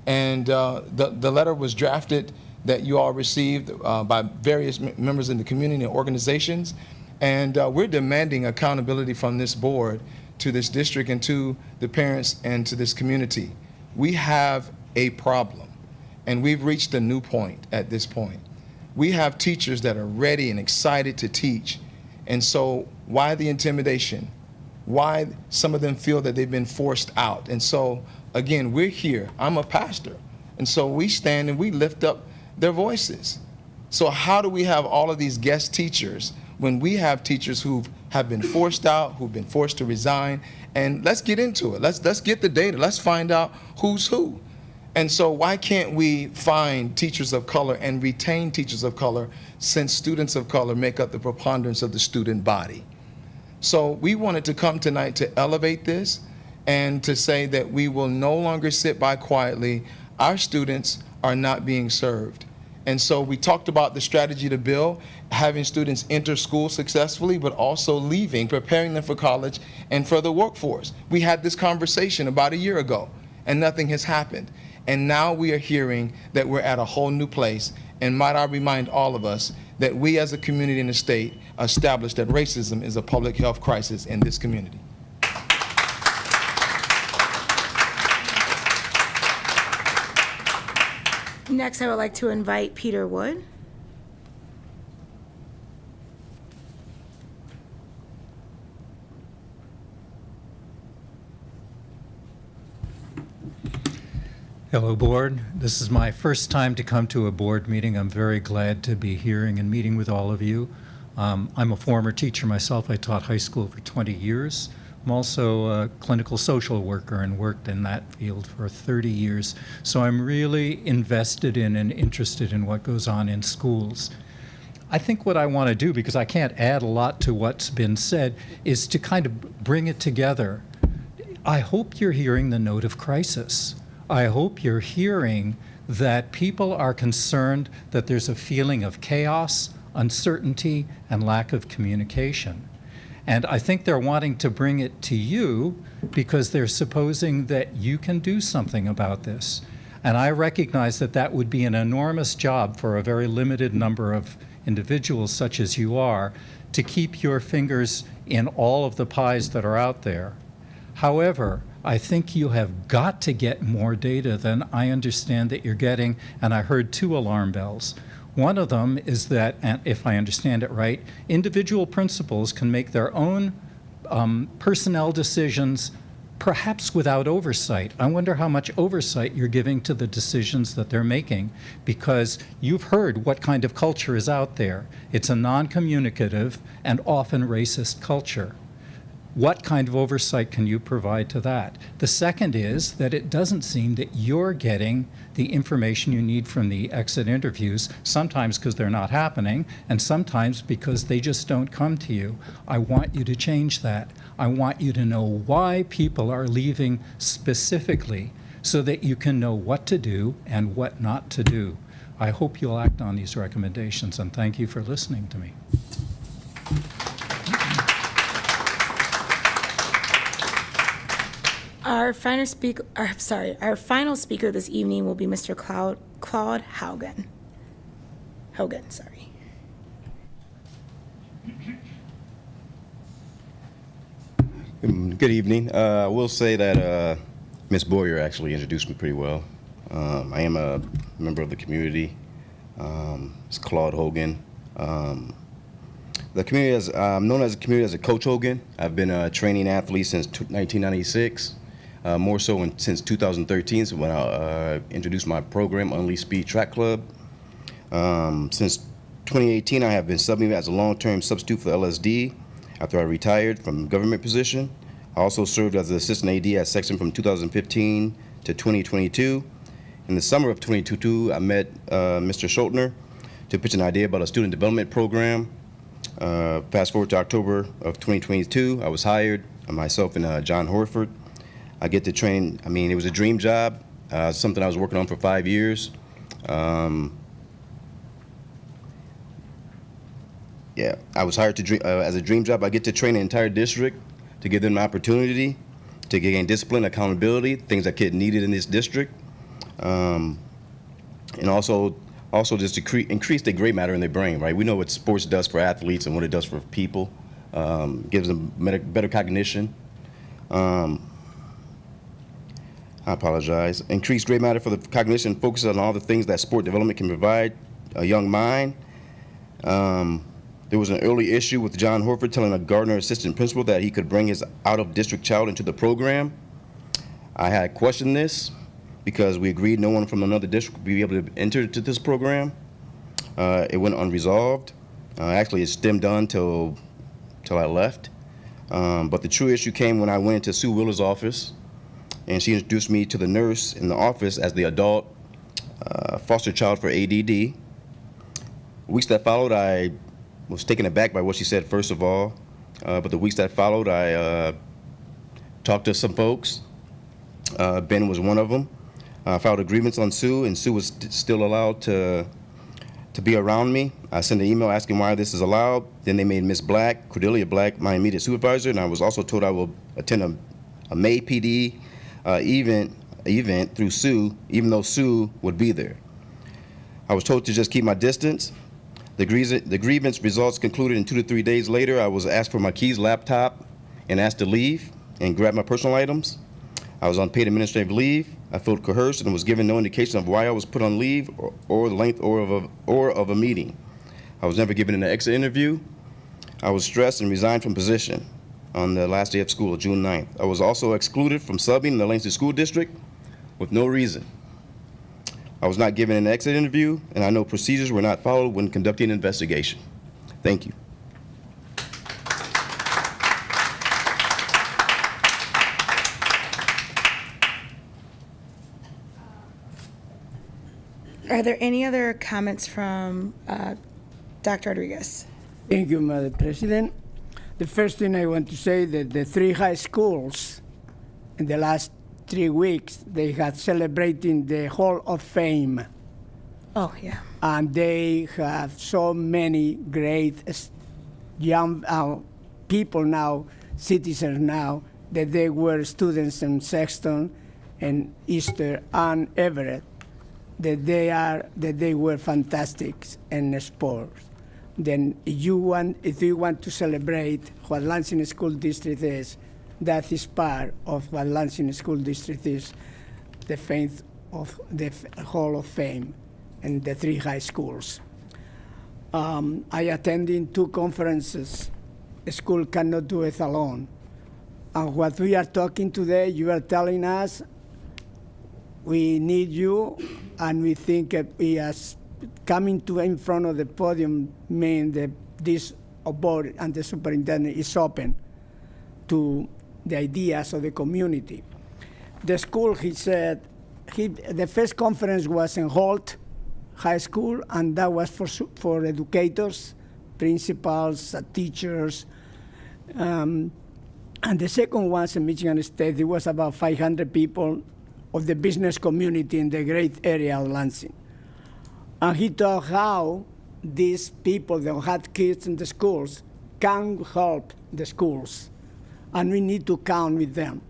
Speaker 11: And the letter was drafted that you all received by various members in the community and organizations. And we're demanding accountability from this board to this district and to the parents and to this community. We have a problem, and we've reached a new point at this point. We have teachers that are ready and excited to teach. And so why the intimidation? Why some of them feel that they've been forced out? And so again, we're here. I'm a pastor. And so we stand and we lift up their voices. So how do we have all of these guest teachers when we have teachers who have been forced out, who've been forced to resign? And let's get into it. Let's get the data. Let's find out who's who. And so why can't we find teachers of color and retain teachers of color, since students of color make up the preponderance of the student body? So we wanted to come tonight to elevate this and to say that we will no longer sit by quietly. Our students are not being served. And so we talked about the strategy to build, having students enter school successfully, but also leaving, preparing them for college and for the workforce. We had this conversation about a year ago, and nothing has happened. And now we are hearing that we're at a whole new place. And might I remind all of us that we as a community and a state established that racism is a public health crisis in this community.
Speaker 1: Next, I would like to invite Peter Wood.
Speaker 22: Hello, board. This is my first time to come to a board meeting. I'm very glad to be hearing and meeting with all of you. I'm a former teacher myself. I taught high school for 20 years. I'm also a clinical social worker and worked in that field for 30 years. So I'm really invested in and interested in what goes on in schools. I think what I want to do, because I can't add a lot to what's been said, is to kind of bring it together. I hope you're hearing the note of crisis. I hope you're hearing that people are concerned that there's a feeling of chaos, uncertainty, and lack of communication. And I think they're wanting to bring it to you because they're supposing that you can do something about this. And I recognize that that would be an enormous job for a very limited number of individuals such as you are to keep your fingers in all of the pies that are out there. However, I think you have got to get more data than I understand that you're getting, and I heard 2 alarm bells. One of them is that, and if I understand it right, individual principals can make their own personnel decisions, perhaps without oversight. I wonder how much oversight you're giving to the decisions that they're making, because you've heard what kind of culture is out there. It's a non-communicative and often racist culture. What kind of oversight can you provide to that? The second is that it doesn't seem that you're getting the information you need from the exit interviews, sometimes because they're not happening, and sometimes because they just don't come to you. I want you to change that. I want you to know why people are leaving specifically so that you can know what to do and what not to do. I hope you'll act on these recommendations, and thank you for listening to me.
Speaker 1: Our final speaker this evening will be Mr. Claude Haugen.
Speaker 13: Good evening. I will say that Ms. Boyer actually introduced me pretty well. I am a member of the community. It's Claude Hogan. The community is known as the community as a Coach Hogan. I've been a training athlete since 1996. More so since 2013, so when I introduced my program, Unleashed Speed Track Club. Since 2018, I have been subbing as a long-term substitute for the LSD after I retired from government position. I also served as an assistant AD at Sexton from 2015 to 2022. In the summer of 2022, I met Mr. Schultner to pitch an idea about a student development program. Fast forward to October of 2022, I was hired, myself and John Horford. I get to train. I mean, it was a dream job, something I was working on for 5 years. Yeah, I was hired to as a dream job. I get to train an entire district to give them an opportunity to gain discipline, accountability, things that kid needed in this district, and also just to increase the gray matter in their brain. Right, we know what sports does for athletes and what it does for people. Gives them better cognition. I apologize. Increased gray matter for the cognition focuses on all the things that sport development can provide a young mind. There was an early issue with John Horford telling a Gardner assistant principal that he could bring his out-of-district child into the program. I had questioned this because we agreed no one from another district would be able to enter into this program. It went unresolved. Actually, it stemmed on till I left. But the true issue came when I went into Sue Willer's office, and she introduced me to the nurse in the office as the adult foster child for ADD. Weeks that followed, I was taken aback by what she said, first of all. But the weeks that followed, I talked to some folks. Ben was one of them. I filed a grievance on Sue, and Sue was still allowed to be around me. I sent an email asking why this is allowed. Then they made Miss Black, Cordelia Black, my immediate supervisor, and I was also told I will attend a May PD event through Sue, even though Sue would be there. I was told to just keep my distance. The grievance results concluded, and 2 to 3 days later, I was asked for my keys, laptop, and asked to leave and grab my personal items. I was on paid administrative leave. I felt coerced and was given no indication of why I was put on leave or the length of a meeting. I was never given an exit interview. I was stressed and resigned from position on the last day of school, June 9th. I was also excluded from subbing in the Lansing School District with no reason. I was not given an exit interview, and I know procedures were not followed when conducting an investigation. Thank you.
Speaker 1: Are there any other comments from Dr. Rodriguez?
Speaker 2: Thank you, Madam President. The first thing I want to say that the 3 high schools in the last 3 weeks, they had celebrating the Hall of Fame.
Speaker 1: Oh, yeah.
Speaker 2: And they have so many great young people now, citizens now, that they were students in Sexton and Easter and Everett. that they were fantastic in sports. Then if you want to celebrate what Lansing School District is, that is part of what Lansing School District is, the fame of the Hall of Fame and the 3 high schools. I attended 2 conferences. A school cannot do it alone. And what we are talking today, you are telling us we need you, and we think we are coming to in front of the podium mean that this board and the superintendent is open to the ideas of the community. The school, he said, the first conference was in Holt High School, and that was for educators, principals, teachers. And the second one in Michigan State, it was about 500 people of the business community in the great area of Lansing. And he talked how these people that had kids in the schools can help the schools, and we need to count with them.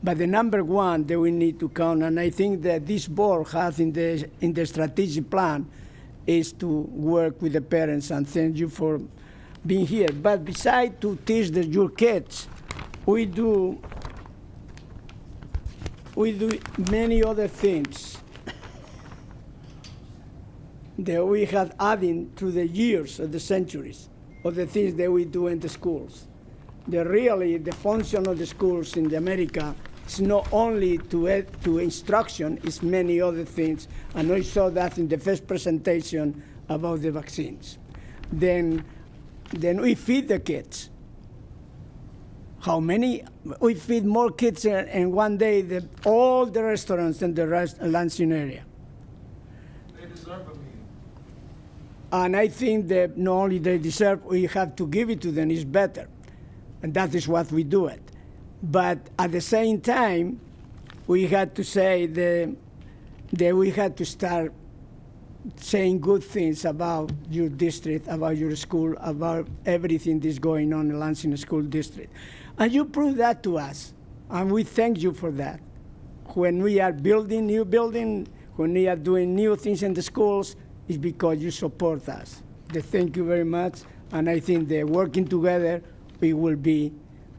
Speaker 2: But the number one that we need to count, and I think that this board has in the strategic plan, is to work with the parents, and thank you for being here. But besides to teach your kids, we do many other things that we have added through the years of the centuries of the things that we do in the schools. The function of the schools in America is not only to instruction, it's many other things, and I saw that in the first presentation about the vaccines. Then we feed the kids. How many? We feed more kids in one day than all the restaurants in the Lansing area.
Speaker 11: They deserve a meal.
Speaker 2: And I think that not only they deserve, we have to give it to them, it's better. And that is what we do it. But at the same time, we had to say that we had to start saying good things about your district, about your school, about everything that's going on in Lansing School District. And you proved that to us, and we thank you for that. When we are building new building, when we are doing new things in the schools, it's because you support us. Thank you very much, and I think that working together, we will be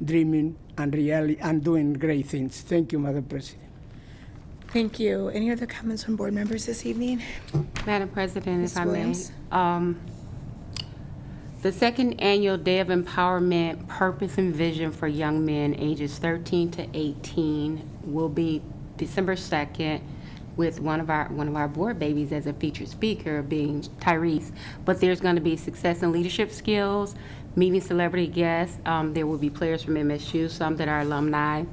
Speaker 2: dreaming and doing great things. Thank you, Madam President.
Speaker 1: Thank you. Any other comments from board members this evening?
Speaker 8: Madam President,
Speaker 1: Ms.
Speaker 8: if I
Speaker 1: Williams?
Speaker 8: may. The second annual Day of Empowerment, Purpose and Vision for Young Men ages 13 to 18 will be December 2nd with one of our board babies as a featured speaker, being Tyrese. But there's going to be success and leadership skills, meeting celebrity guests. There will be players from MSU, some that are alumni,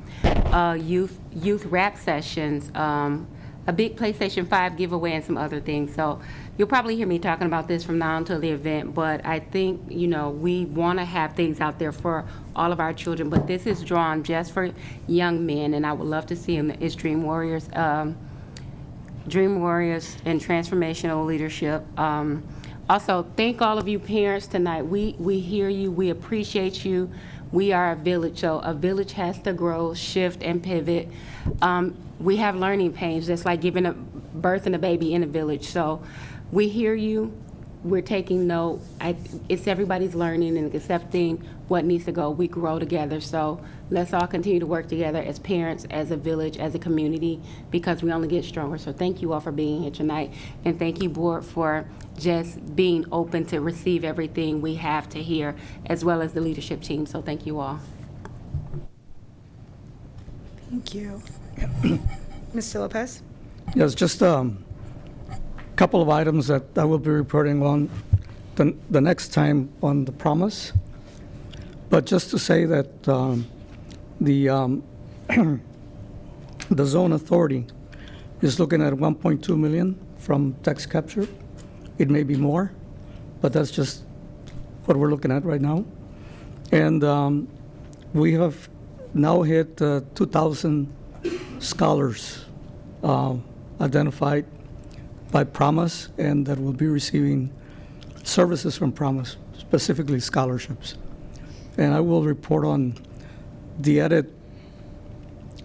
Speaker 8: youth rap sessions, a big PlayStation 5 giveaway, and some other things. So you'll probably hear me talking about this from now until the event, but I think, we want to have things out there for all of our children, but this is drawn just for young men, and I would love to see them. It's Dream Warriors and transformational leadership. Also, thank all of you parents tonight. We hear you, we appreciate you. We are a village, so a village has to grow, shift, and pivot. We have learning pains, just like giving birth and a baby in a village. So we hear you, we're taking note. It's everybody's learning and accepting what needs to go. We grow together, so let's all continue to work together as parents, as a village, as a community, because we only get stronger. So thank you all for being here tonight, and thank you, board, for just being open to receive everything we have to hear, as well as the leadership team. So thank you all.
Speaker 1: Thank you. Mr. Lopez?
Speaker 5: Yes, just a couple of items that I will be reporting on the next time on the promise. But just to say that the zone authority is looking at 1.2 million from tax capture. It may be more, but that's just what we're looking at right now. And we have now hit 2,000 scholars identified by Promise, and that will be receiving services from Promise, specifically scholarships. And I will report on the added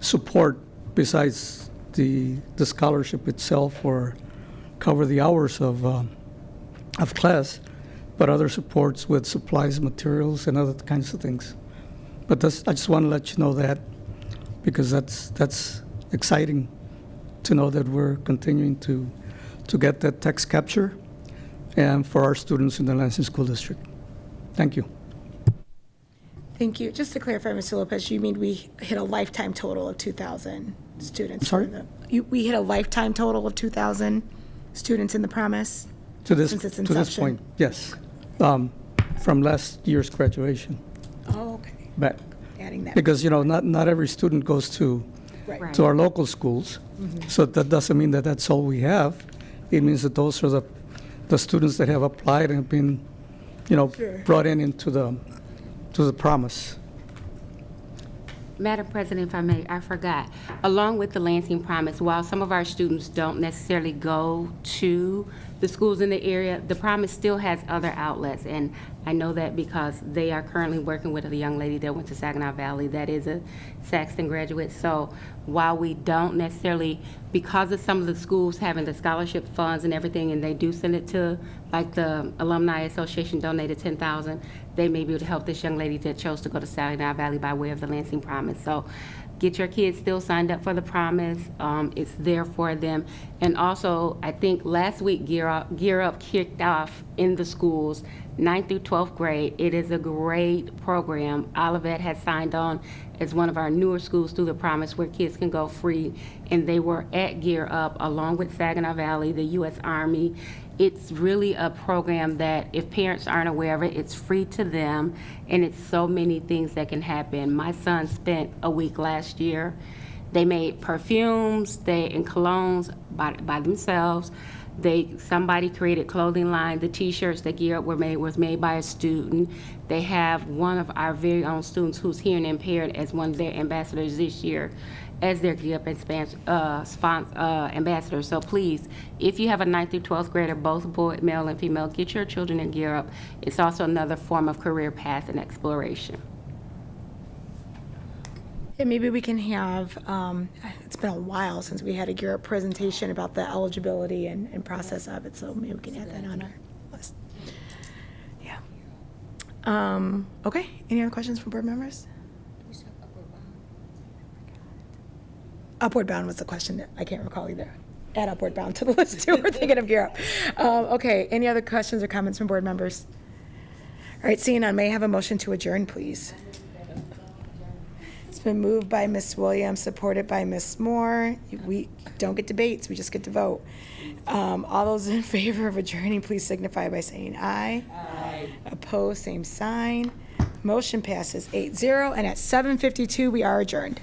Speaker 5: support besides the scholarship itself or cover the hours of class, but other supports with supplies, materials, and other kinds of things. But I just want to let you know that, because that's exciting to know that we're continuing to get that text capture and for our students in the Lansing School District. Thank you.
Speaker 1: Thank you. Just to clarify, Mr. Lopez, you mean we hit a lifetime total of 2,000 students?
Speaker 5: Sorry?
Speaker 1: We hit a lifetime total of 2,000 students in the Promise?
Speaker 5: To this
Speaker 1: Since its
Speaker 5: to this
Speaker 1: inception?
Speaker 5: point, yes. From last year's graduation.
Speaker 1: Oh, okay.
Speaker 5: Back.
Speaker 1: Adding that.
Speaker 5: Because, not every student goes to
Speaker 1: Right.
Speaker 5: to our local schools. So that doesn't mean that that's all we have. It means that those are the students that have applied and have been, brought into the Promise.
Speaker 8: Madam President, if I may, I forgot. Along with the Lansing Promise, while some of our students don't necessarily go to the schools in the area, the Promise still has other outlets. And I know that because they are currently working with a young lady that went to Saginaw Valley that is a Saxton graduate. So while we don't necessarily, because of some of the schools having the scholarship funds and everything, and they do send it to, like the Alumni Association donated $10,000, they may be able to help this young lady that chose to go to Saginaw Valley by way of the Lansing Promise. So get your kids still signed up for the Promise. It's there for them. And also, I think last week Gear Up kicked off in the schools, 9th through 12th grade. It is a great program. Olivet has signed on as one of our newer schools through the Promise where kids can go free. And they were at Gear Up along with Saginaw Valley, the U.S. Army. It's really a program that if parents aren't aware of it, it's free to them, and it's so many things that can happen. My son spent a week last year. They made perfumes and colognes by themselves. Somebody created clothing line. The T-shirts that Gear Up was made by a student. They have one of our very own students who's hearing impaired as one of their ambassadors this year, as their Gear Up ambassador. So please, if you have a 9th through 12th grader, both male and female, get your children in Gear Up. It's also another form of career path and exploration.
Speaker 1: And maybe we can have, it's been a while since we had a Gear Up presentation about the eligibility and process of it, so maybe we can add that on our list. Yeah. Okay, any other questions from board members? Upward Bound was the question that I can't recall either. Add Upward Bound to the list too. We're thinking of Gear Up. Okay, any other questions or comments from board members? All right, seeing none, may I have a motion to adjourn, please? It's been moved by Ms. Williams, supported by Ms. Moore. We don't get debates, we just get to vote. All those in favor of adjourning, please signify by saying aye. Aye. Opposed, same sign. Motion passes 8-0, and at 7:52, we are adjourned.